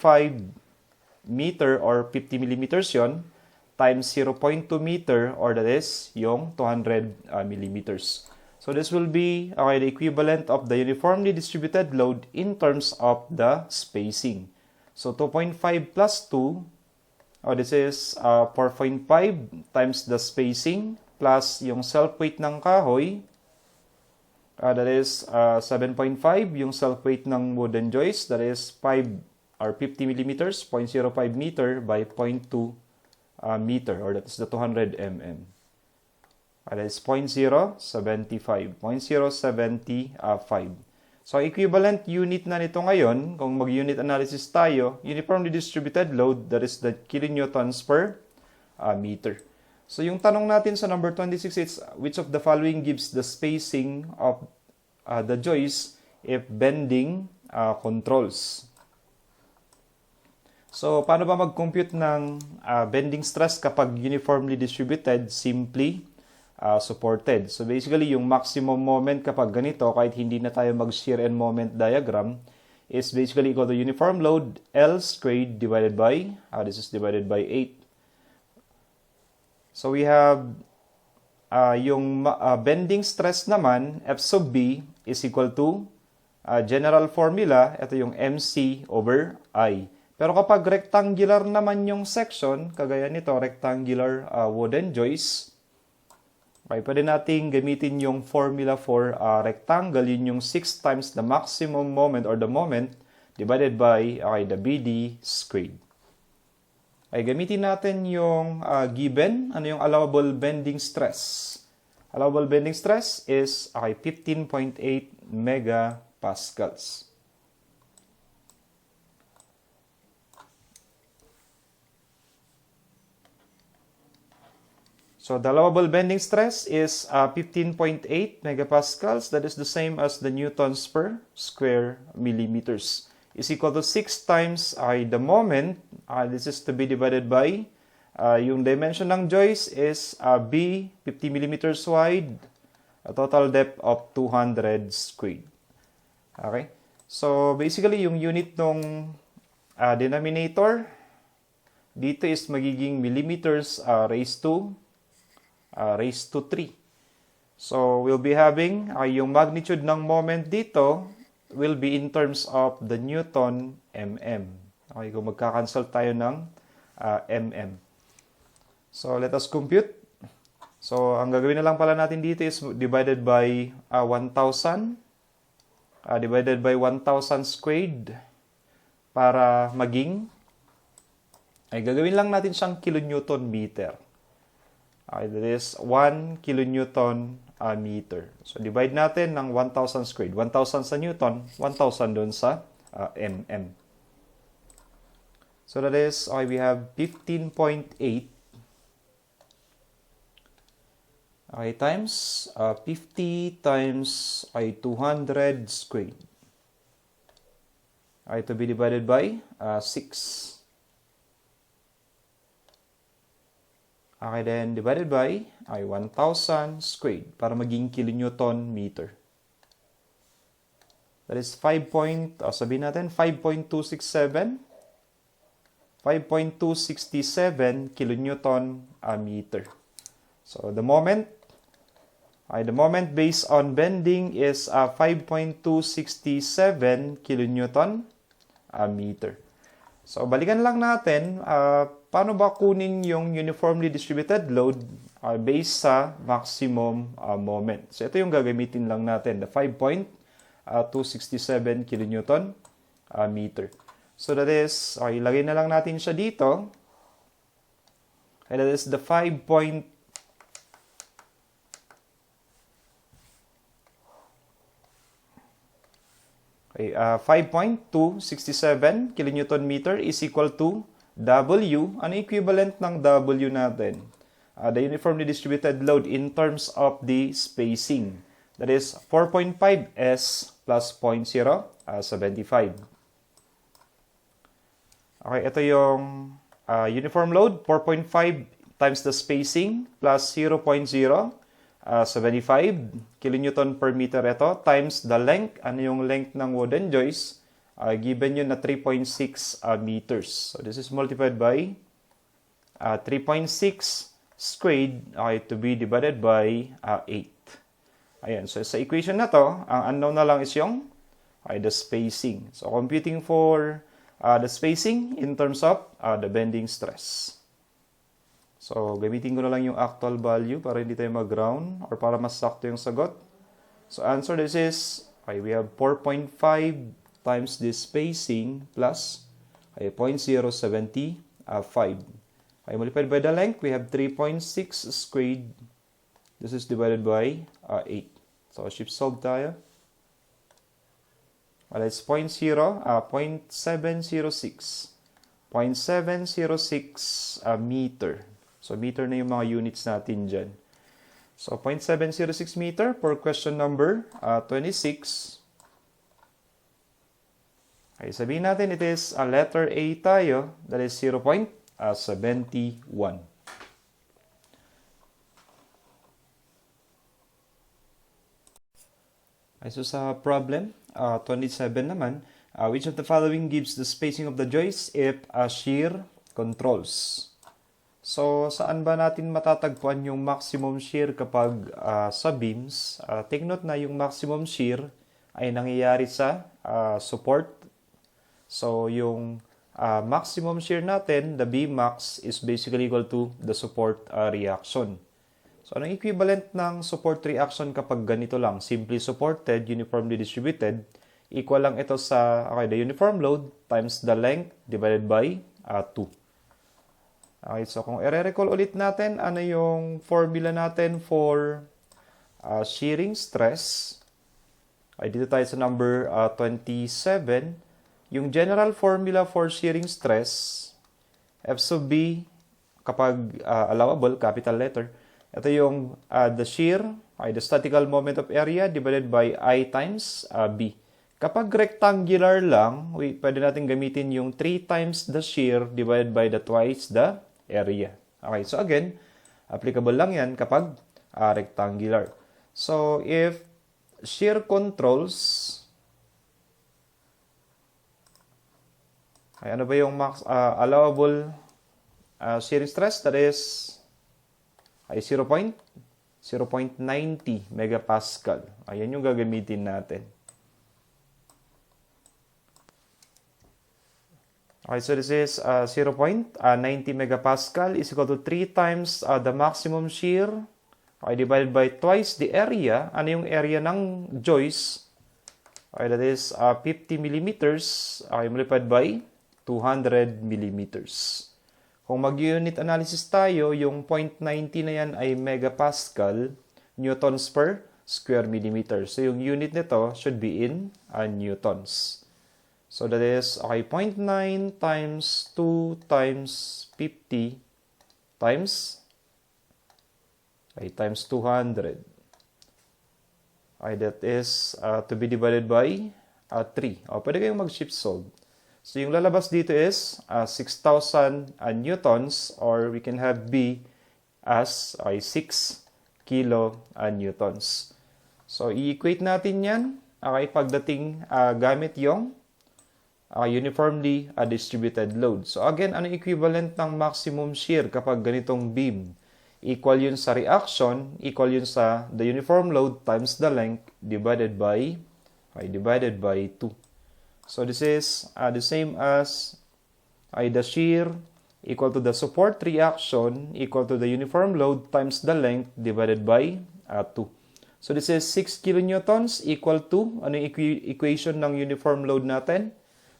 meter or 50 millimeters yon times 0.2 meter or that is yung 200 millimeters. So this will be the equivalent of the uniformly distributed load in terms of the spacing. So 2.5 plus 2, this is 4.5 times the spacing plus yung self-weight ng kahoy. That is 7.5 yung self-weight ng wooden joist. That is 5 or 50 millimeters, 0.05 meter by 0.2 meter or that is the 200 mm. That is 0.075. So, equivalent unit na nito ngayon, kung mag-unit analysis tayo, uniformly distributed load, that is the kilonewtons per meter. So, yung tanong natin sa number 26 is, which of the following gives the spacing of the joist if bending controls? So, paano ba mag-compute ng bending stress kapag uniformly distributed? Simply supported. So basically, yung maximum moment kapag ganito, kahit hindi na tayo mag-shear and moment diagram, is basically equal to uniform load L squared divided by, this is divided by 8. So we have yung bending stress naman, F sub B is equal to general formula, ito yung MC over I. Pero kapag rectangular naman yung section, kagaya nito, rectangular wooden joist, okay, pwede nating gamitin yung formula for rectangle, yun yung 6 times the maximum moment or the moment divided by the BD squared. Okay, gamitin natin yung given, ano yung allowable bending stress. Allowable bending stress is 15.8 megapascals. So the allowable bending stress is 15.8 megapascals. That is the same as the newtons per square millimeters. Is equal to 6 times the moment. This is to be divided by yung dimension ng joist is B, 50 millimeters wide. A total depth of 200 squared. Okay? So basically yung unit ng denominator dito is magiging millimeters raised to 3. So, we'll be having yung magnitude ng moment dito will be in terms of the Newton mm. Okay, kung magka-cancel tayo ng mm. So, let us compute. So, ang gagawin na lang pala natin dito is divided by 1,000. Divided by 1,000 squared para maging gagawin lang natin siyang kilonewton meter. Okay, that is 1 kilonewton meter. So, divide natin ng 1,000 squared. 1,000 sa newton, 1,000 doon sa mm. So, that is, we have 15.8 times 50 times 200 squared. To be divided by 6. Okay, then divided by 1,000 squared para maging kilonewton meter. That is 5.267 kilonewton meter. So the moment Okay, the moment based on bending is 5.267 kilonewton meter. So, balikan lang natin, paano ba kunin yung uniformly distributed load based sa maximum moment. So, ito yung gagamitin lang natin, the 5.267 kilonewton meter. So, that is, ilagay na lang natin siya dito. And that is the 5.267 kilonewton meter is equal to W. Ano equivalent ng W natin? The uniformly distributed load in terms of the spacing. That is 4.5 S plus 0.075. Okay, ito yung uniform load, 4.5 times the spacing plus 0.075 kilonewton per meter ito times the length. Ano yung length ng wooden joist? Given yun na 3.6 meters. So this is multiplied by 3.6 squared to be divided by 8. Ayan, so sa equation na to, ang unknown na lang is yung the spacing. So computing for the spacing in terms of the bending stress. So, gamitin ko na lang yung actual value para hindi tayo mag-round or para mas sakto yung sagot. So, answer this is, we have 4.5 times this spacing plus 0.075. Multiplied by the length, we have 3.6 squared. This is divided by 8. So, shift solve tayo. Well, it's 0.706. 0.706 meter. So, meter na yung mga units natin dyan. So, 0.706 meter for question number 26. Okay, sabihin natin it is a letter A tayo. That is 0.71. Okay, so sa problem 27 naman, which of the following gives the spacing of the joist if shear controls? So, saan ba natin matatagpuan yung maximum shear kapag sa beams? Take note na yung maximum shear ay nangyayari sa support. So, yung maximum shear natin, the Bmax, is basically equal to the support reaction. So, anong equivalent ng support reaction kapag ganito lang? Simply supported, uniformly distributed. Equal lang ito sa the uniform load times the length divided by 2. Okay, so kung i-recall ulit natin, ano yung formula natin for shearing stress? Okay, dito tayo sa number 27. Yung general formula for shearing stress, F sub B, kapag allowable, capital letter, ito yung the shear, the statical moment of area divided by I times B. Kapag rectangular lang, pwede natin gamitin yung 3 times the shear divided by the twice the area. Okay, so again, applicable lang yan kapag rectangular. So, if shear controls, ano ba yung max allowable shearing stress? That is 0.90 megapascal. Ayan yung gagamitin natin. Okay, so this is 0.90 megapascal is equal to 3 times the maximum shear divided by twice the area. Ano yung area ng joist? Okay, that is 50 millimeters multiplied by 200 millimeters. Kung mag-unit analysis tayo, yung 0.90 na yan ay megapascal, newtons per square millimeter. So yung unit nito should be in newtons. So that is 0.9 times 2 times 50 times times 200. That is to be divided by 3. Pwede kayong mag-shift solve. So yung lalabas dito is 6,000 newtons, or we can have B as 6 kilo newtons. So i-equate natin yan pagdating gamit yung uniformly distributed load. So again, ano equivalent ng maximum shear kapag ganitong beam? equal yun sa reaction, equal yun sa the uniform load times the length divided by 2. So this is the same as the shear equal to the support reaction equal to the uniform load times the length divided by 2. So this is 6 kilonewtons equal to, ano yung equation ng uniform load natin?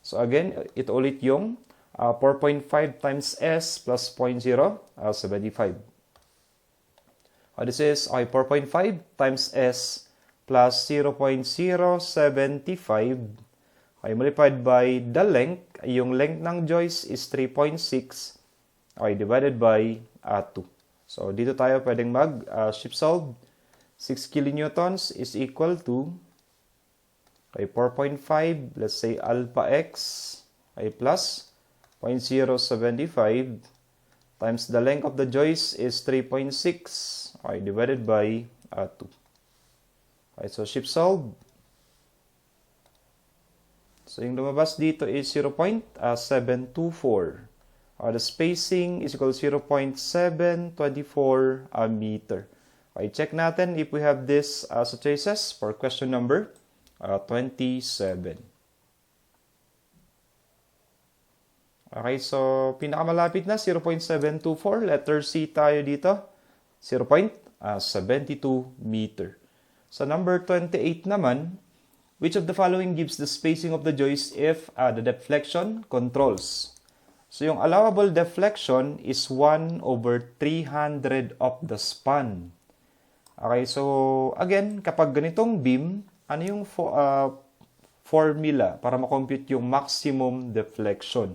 So again, ito ulit yung 4.5 times S plus 0.075. This is 4.5 times S plus 0.075 multiplied by the length. Yung length ng joist is 3.6 divided by 2. So dito tayo pwedeng mag-shift solve. 6 kilonewtons is equal to 4.5, let's say alpha x plus 0.075 times the length of the joist is 3.6 divided by 2. So shift solve. So yung lumabas dito is 0.724. The spacing is equal to 0.724 meter. Check natin if we have this as choices for question number 27. Okay, so pinakamalapit na 0.724. Letter C tayo dito. 0.72 meter. Sa number 28 naman, which of the following gives the spacing of the joist if the deflection controls? So yung allowable deflection is 1/300 of the span. Okay, so again, kapag ganitong beam, ano yung formula para makompute yung maximum deflection?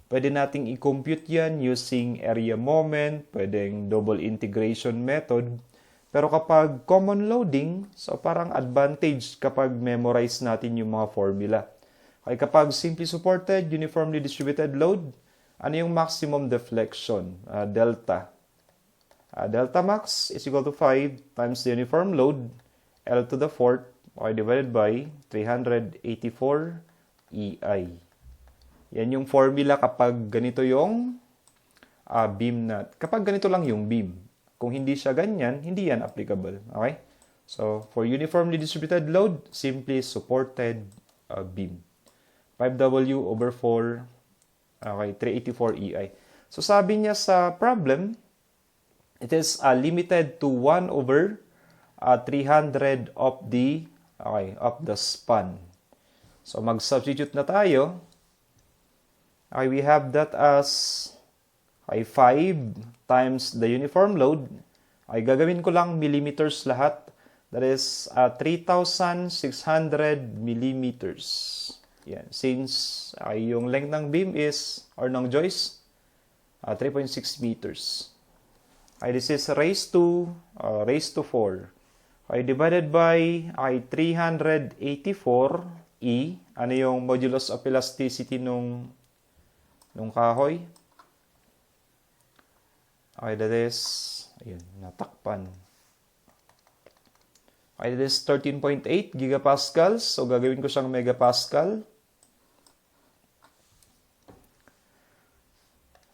Pwede nating i-compute yan using area moment, pwedeng double integration method. Pero kapag common loading, so parang advantage kapag memorize natin yung mga formula. Okay, kapag simply supported, uniformly distributed load, ano yung maximum deflection? Delta. Delta max is equal to 5 times the uniform load, L to the 4th, divided by 384 EI. Yan yung formula kapag ganito yung beam na. Kapag ganito lang yung beam. Kung hindi siya ganyan, hindi yan applicable. Okay? So, for uniformly distributed load, simply supported beam. 5W over 4, 384 EI. So, sabi niya sa problem, it is limited to 1/300 of the span. So mag-substitute na tayo. We have that as 5 times the uniform load. Gagawin ko lang millimeters lahat. That is 3,600 millimeters. Yan. Since yung length ng beam is, or ng joist, 3.6 meters. This is raised to 4. Divided by 384 E. Ano yung modulus of elasticity nung kahoy? That is, ayun, natakpan. That is 13.8 gigapascals. So, gagawin ko siyang megapascal.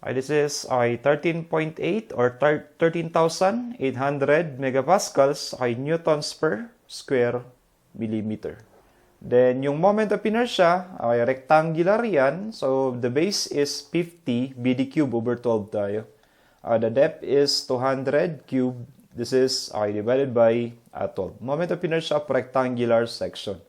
This is 13.8 or 13,800 megapascals newtons per square millimeter. Then, yung moment of inertia, rectangular yan. So, the base is 50 BD cube over 12 tayo. The depth is 200 cube. This is divided by 12. Moment of inertia of rectangular section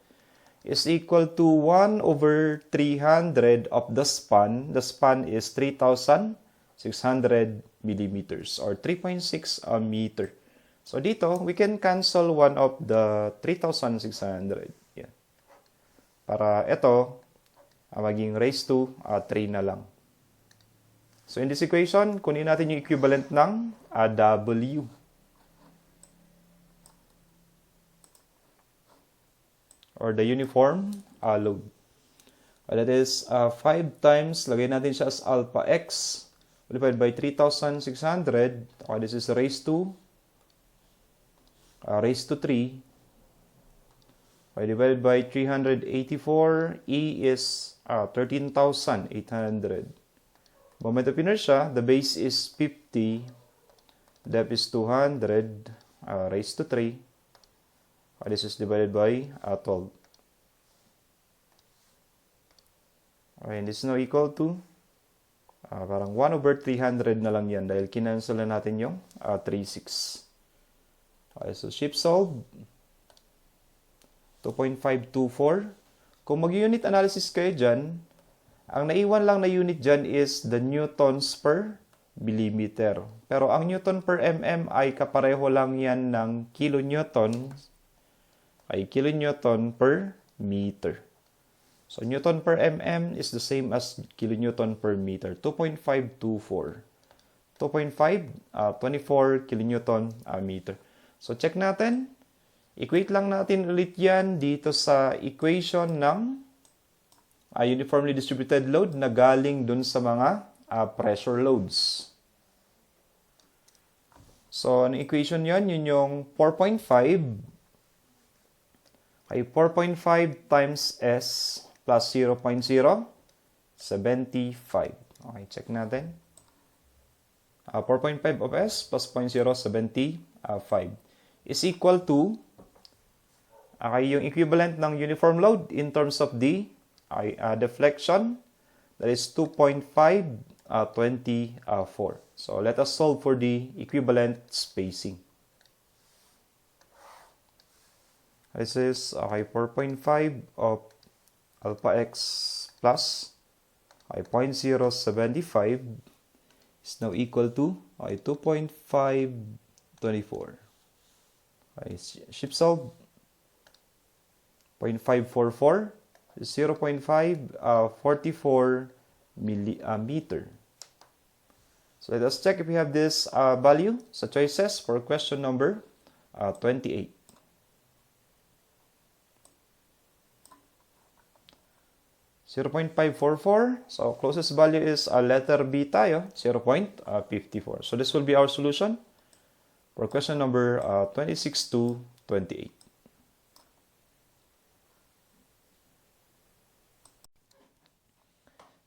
is equal to 1/300 of the span. The span is 3,600 millimeters or 3.6 meter. So dito, we can cancel one of the 3,600. Yeah. Para ito, maging raised to 3 na lang. So in this equation, kunin natin yung equivalent ng W. Or the uniform load. That is 5 times, lagay natin siya as alpha x, multiplied by 3,600. This is raised to 3. Divided by 384. E is 13,800. Moment of inertia, the base is 50. Depth is 200 raised to 3. This is divided by 12. Okay, and this is now equal to parang 1 over 300 na lang yan dahil kinancel na natin yung 36. Okay, so shift solve. 2.524. Kung mag-unit analysis kayo dyan, ang naiwan lang na unit dyan is the newtons per millimeter. Pero ang newton per mm ay kapareho lang yan ng kilonewton per meter. So, Newton per mm is the same as kilonewton per meter. 2.524. 2.524 kilonewton meter. So, check natin. Equate lang natin ulit yan dito sa equation ng uniformly distributed load na galing dun sa mga pressure loads. So, ang equation yon, yun yung 4.5 ay 4.5 times S plus 0.075. Okay, check natin. 4.5 of S plus 0.075 is equal to yung equivalent ng uniform load in terms of the deflection. That is 2.524. So let us solve for the equivalent spacing. This is 4.5 of alpha x plus 0.075 is now equal to 2.524. Shift solve. 0.544 is 0.544 millimeter. So let us check if we have this value sa choices for question number 28. 0.544. So, closest value is letter B tayo, 0.54. So, this will be our solution for question number 26 to 28.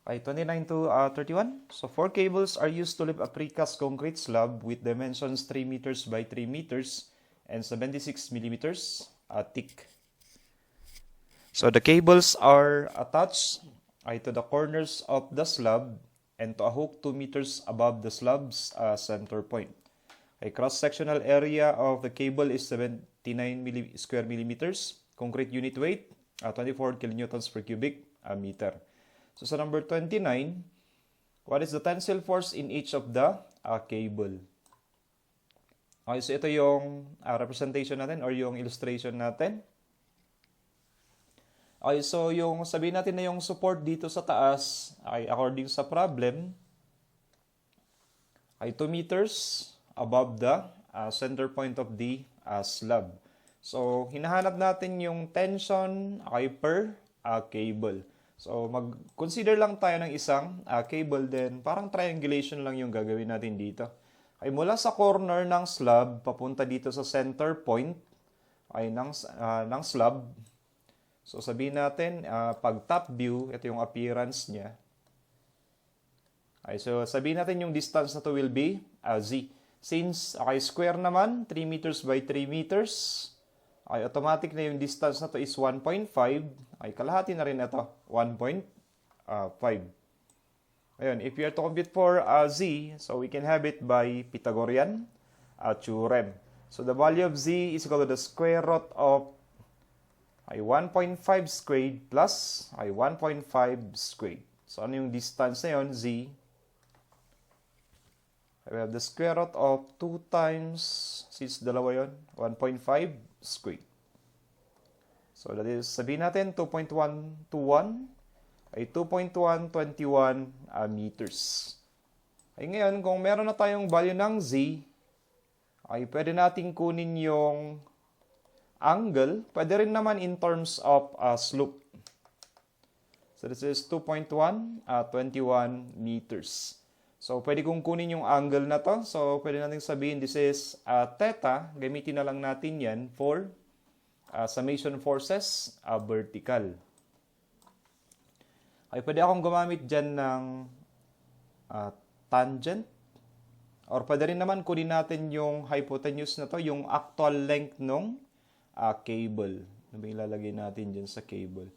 Okay, 29 to 31. So, 4 cables are used to lift a precast concrete slab with dimensions 3 meters by 3 meters and 76 millimeters thick. So the cables are attached to the corners of the slab and to a hook 2 meters above the slab's center point. A cross-sectional area of the cable is 79 square millimeters. Concrete unit weight, 24 kilonewtons per cubic meter. So sa number 29, what is the tensile force in each of the cable? Okay, so ito yung representation natin or yung illustration natin. Okay, so yung sabihin natin na yung support dito sa taas ay according sa problem ay 2 meters above the center point of the slab. So, hinahanap natin yung tension ay per cable. So, mag-consider lang tayo ng isang cable then parang triangulation lang yung gagawin natin dito. Ay mula sa corner ng slab papunta dito sa center point ay ng slab. So, sabihin natin, pag top view, ito yung appearance niya. Okay, so, sabihin natin yung distance na to will be Z. Since, square naman, 3 meters by 3 meters, automatic na yung distance na to is 1.5. Kalahati na rin ito, 1.5. Ayun, if you are to compute for Z, so we can have it by Pythagorean theorem. So, the value of Z is equal to the square root of 1.5 squared plus 1.5 squared. So, ano yung distance na yun? Z. We have the square root of 2 times, since dalawa yun, 1.5 squared. So, that is, sabihin natin, 2.121 ay 2.121 meters. Ay ngayon, kung meron na tayong value ng Z, ay pwede nating kunin yung angle, pwede rin naman in terms of slope. So this is 2.121 meters. So pwede kong kunin yung angle na to. So pwede natin sabihin this is theta. Gamitin na lang natin yan for summation forces vertical. Ay pwede akong gumamit dyan ng tangent Or pwede rin naman kunin natin yung hypotenuse na to, yung actual length ng cable. Ano ba ilalagay natin dyan sa cable?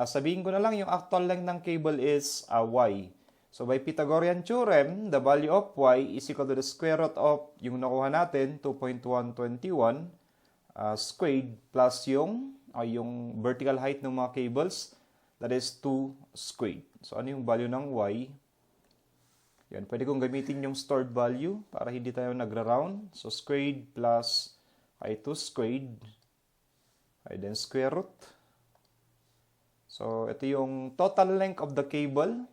Sabihin ko na lang yung actual length ng cable is y. So by Pythagorean theorem, the value of y is equal to the square root of yung nakuha natin, 2.121 squared plus yung vertical height ng mga cables, that is 2 squared. So ano yung value ng y? Yan, pwede kong gamitin yung stored value para hindi tayo nagra-round. So squared plus 2 squared, then square root. So ito yung total length of the cable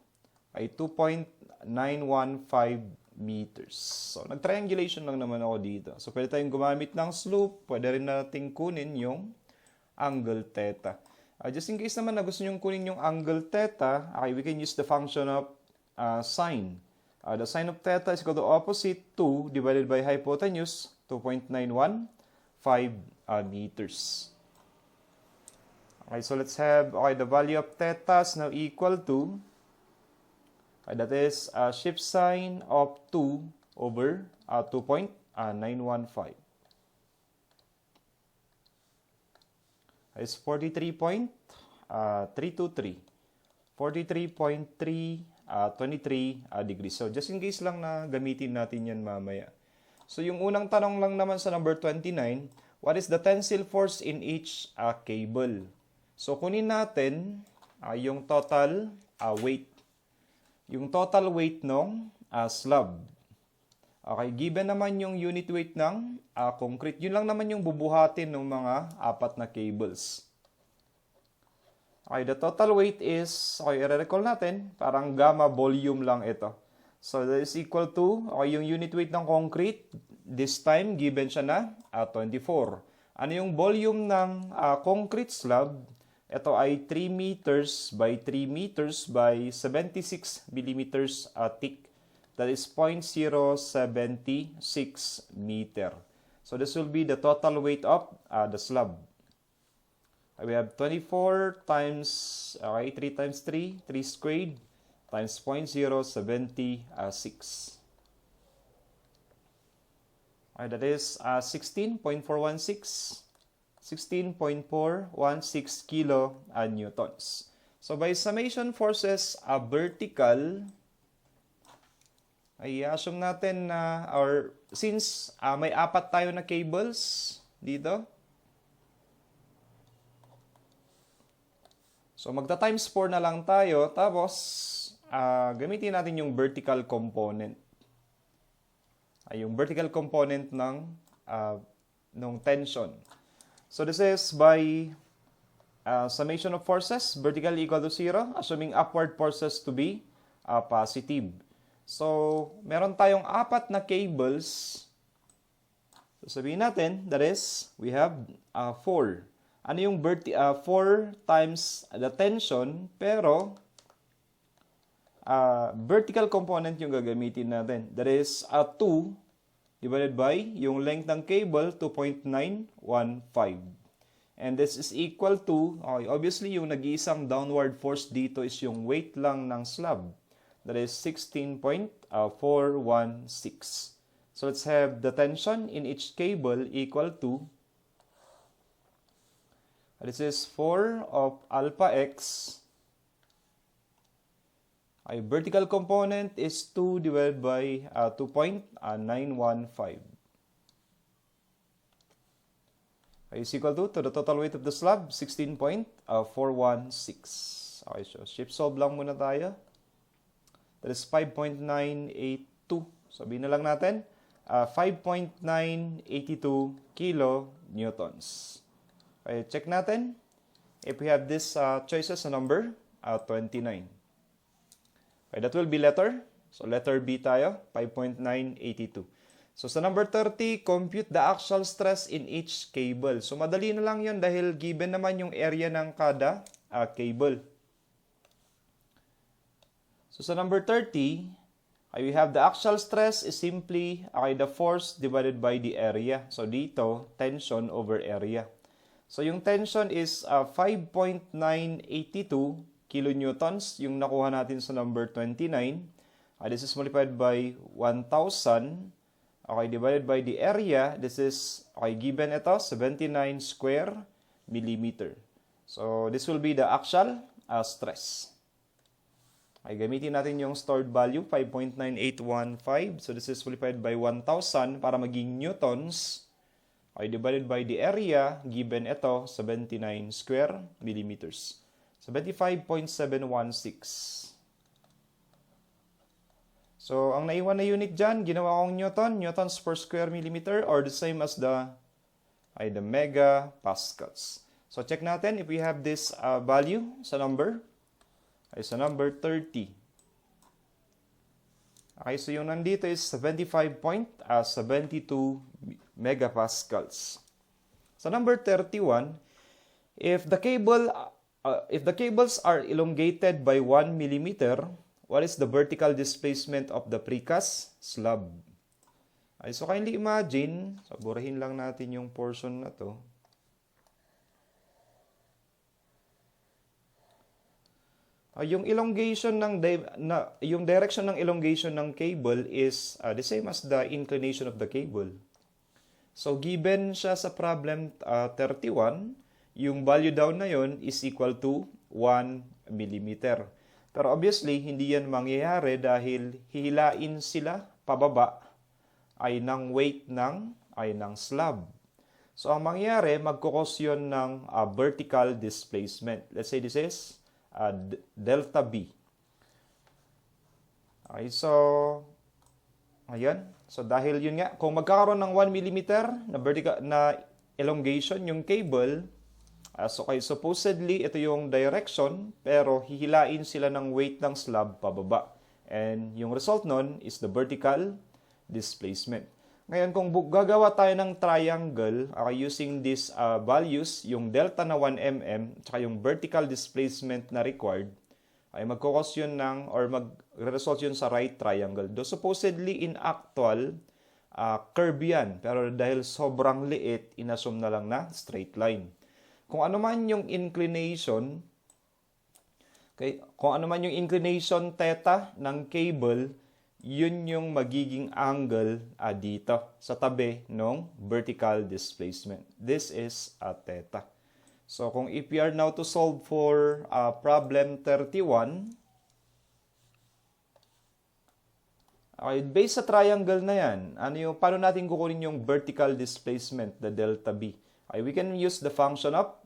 ay 2.915 meters. So, nag-triangulation lang naman ako dito. So, pwede tayong gumamit ng slope. Pwede rin natin kunin yung angle theta. Just in case naman na gusto nyo kunin yung angle theta, we can use the function of sine. The sine of theta is equal to opposite 2 divided by hypotenuse, 2.915 meters. Okay, so let's have, the value of theta is now equal to that is shift sine of 2 over 2.915. It's 43.323. 43.323 degrees. So, just in case lang na gamitin natin yan mamaya. So, yung unang tanong lang naman sa number 29, what is the tensile force in each cable? So, kunin natin yung total weight. Yung total weight ng slab. Okay, given naman yung unit weight ng concrete. Yun lang naman yung bubuhatin ng mga 4 na cables. Okay, the total weight is, i-recall natin, parang gamma volume lang ito. So, that is equal to, yung unit weight ng concrete, this time, given siya na 24. Ano yung volume ng concrete slab? Ito ay 3 meters by 3 meters by 76 millimeters thick. That is 0.076 meter. So this will be the total weight of the slab. We have 24 times, 3 times 3, 3 squared, times 0.076. That is 16.416. 16.416 kilo newtons. So by summation forces vertical, ay assume natin na since may 4 tayo na cables dito. So magta times 4 na lang tayo, tapos gamitin natin yung vertical component. Yung vertical component ng tension. So this is by summation of forces, vertical equal to 0, assuming upward forces to be positive. So, meron tayong 4 na cables. So, sabihin natin, that is, we have 4. Ano yung 4 times the tension, pero vertical component yung gagamitin natin. That is 2 divided by yung length ng cable, 2.915. And this is equal to, obviously, yung nag-iisang downward force dito is yung weight lang ng slab. That is 16.416. So let's have the tension in each cable equal to, this is 4 of alpha x. Vertical component is 2 divided by 2.915. Is equal to the total weight of the slab, 16.416. Okay, so shift solve lang muna tayo. That is 5.982. Sabihin na lang natin, 5.982 kilo newtons. Okay, check natin. If we have this choices sa number, 29. Okay, that will be letter. So, letter B tayo, 5.982. So, sa number 30, compute the axial stress in each cable. So, madali na lang yun dahil given naman yung area ng kada cable. So, sa number 30, we have the axial stress is simply the force divided by the area. So, dito, tension over area. So, yung tension is 5.982 kilonewtons, yung nakuha natin sa number 29. This is multiplied by 1,000. Okay, divided by the area, this is, okay, given ito, 79 square millimeter. So, this will be the actual stress. Okay, gamitin natin yung stored value, 5.9815. So, this is multiplied by 1,000 para maging newtons. Okay, divided by the area, given ito, 79 square millimeters. 75.716. So, ang naiwan na unit dyan, ginawa kong newton, newtons per square millimeter, or the same as the megapascals. So, check natin if we have this value sa number. Ay, sa number 30. Okay, so yung nandito is 75.72 megapascals. Sa number 31, if the cables are elongated by 1 millimeter, what is the vertical displacement of the precast slab? Ay, so kindly imagine, so burahin lang natin yung portion na to. Yung elongation ng yung direction ng elongation ng cable is the same as the inclination of the cable. So given siya sa problem 31, yung value down na yon is equal to 1 millimeter. Pero obviously, hindi yan mangyayari dahil hihilain sila pababa ay ng weight ng slab. So, ang mangyayari, magkukos yun ng vertical displacement. Let's say this is delta B. Okay, so, ayan. So, dahil yun nga, kung magkakaroon ng 1 millimeter na vertical na elongation yung cable, so supposedly, ito yung direction, pero hihilain sila ng weight ng slab pababa. And yung result nun is the vertical displacement. Ngayon, kung gagawa tayo ng triangle, using these values, yung delta na 1 mm, tsaka yung vertical displacement na required, ay magkukos yun ng, or mag-result yun sa right triangle. Though supposedly, in actual, curve yan. Pero dahil sobrang liit, inassume na lang na straight line. Kung ano man yung inclination, okay, kung ano man yung inclination theta ng cable, yun yung magiging angle dito sa tabi ng vertical displacement. This is theta. So kung if we are now to solve for problem 31, okay, based sa triangle na yan, paano natin kukunin yung vertical displacement, the delta B? Okay, we can use the function of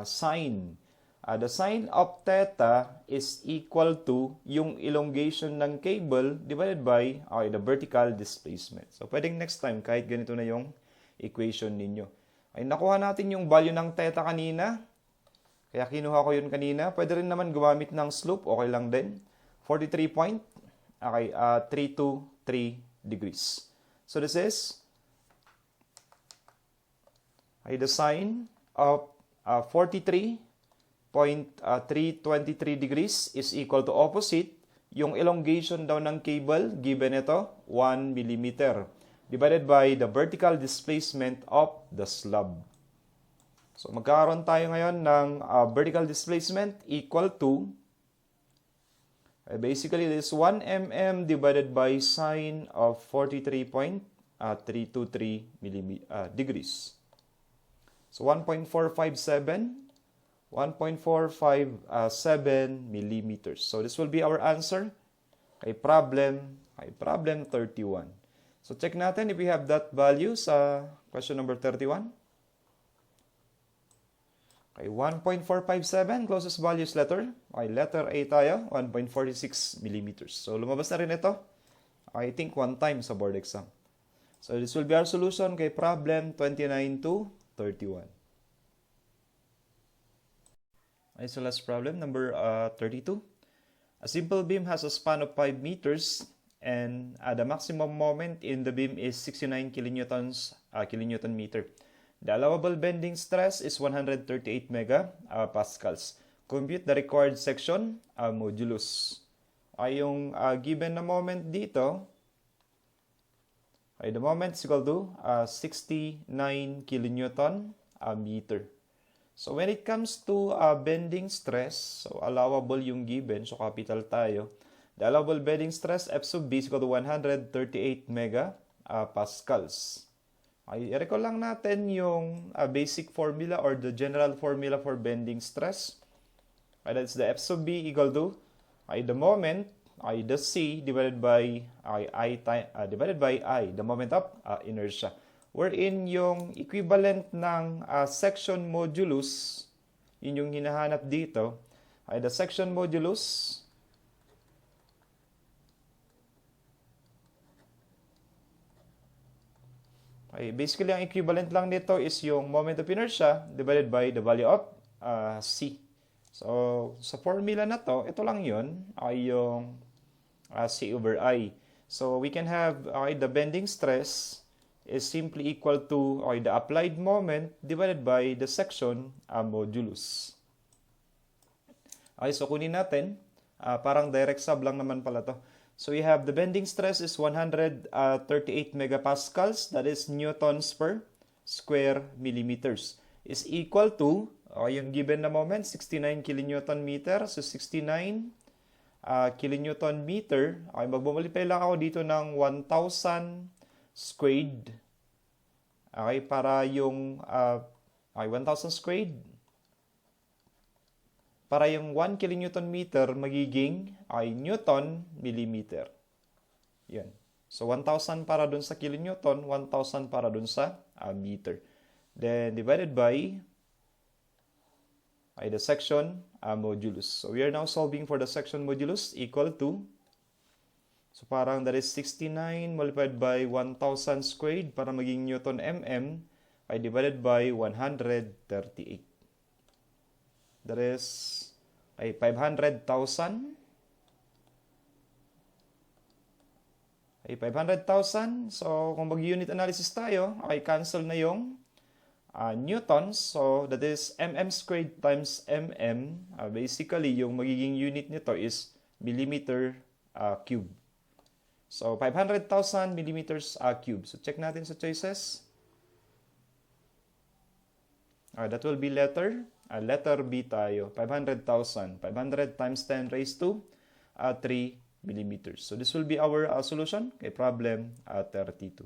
sine. The sine of theta is equal to yung elongation ng cable divided by the vertical displacement. So, pwedeng next time, kahit ganito na yung equation ninyo. Ay, nakuha natin yung value ng theta kanina. Kaya kinuha ko yun kanina. Pwede rin naman gumamit ng slope. Okay lang din. 43.323 degrees. So, this is the sine of 43.323 degrees is equal to opposite. Yung elongation daw ng cable, given ito, 1 millimeter, divided by the vertical displacement of the slab. So, magkakaroon tayo ngayon ng vertical displacement equal to, basically, this 1 mm divided by sine of 43.323 degrees. So, 1.457 millimeters. So, this will be our answer kay problem 31. So, check natin if we have that value sa question number 31. Okay, 1.457, closest value is letter. Okay, letter A tayo, 1.46 millimeters. So, lumabas na rin ito. I think one time sa board exam. So, this will be our solution kay problem 29 to 31. Okay, so last problem, number 32. A simple beam has a span of 5 meters and the maximum moment in the beam is 69 kilonewton meter. The allowable bending stress is 138 megapascals. Compute the required section modulus. Yung given na moment dito, the moment is equal to 69 kilonewton meter. So when it comes to bending stress, so allowable yung given, so capital tayo. The allowable bending stress F sub B is equal to 138 pascals. Okay, i-recall lang natin yung basic formula or the general formula for bending stress. That's the F sub B equal to the moment, the C divided by I, the moment of inertia. Wherein yung equivalent ng section modulus, yun yung hinahanap dito, the section modulus basically, ang equivalent lang nito is yung moment of inertia divided by the value of C. So, sa formula na to, ito lang yun, ay yung C over I. So, we can have the bending stress is simply equal to the applied moment divided by the section modulus. Okay, so kunin natin, parang direct sub lang naman pala to. So we have the bending stress is 138 megapascals, that is newtons per square millimeters, is equal to, yung given na moment, 69 kilonewton meter. So 69 kilonewton meter, magmumultiply lang ako dito ng 1,000 squared. Okay, para yung 1,000 squared, para yung 1 kilonewton meter magiging newton millimeter. Yan. So 1,000 para dun sa kilonewton, 1,000 para dun sa meter. Then divided by the section modulus. So we are now solving for the section modulus equal to, so parang that is 69 multiplied by 1,000 squared para maging newton mm divided by 138. That is 500,000. 500,000. So, kung mag-unit analysis tayo, cancel na yung newtons. So, that is mm squared times mm. Basically, yung magiging unit nito is millimeter cube. So, 500,000 millimeters cube. So, check natin sa choices. That will be letter B tayo. 500,000. 500 times 10 raised to 3 millimeters. So, this will be our solution kay problem 32.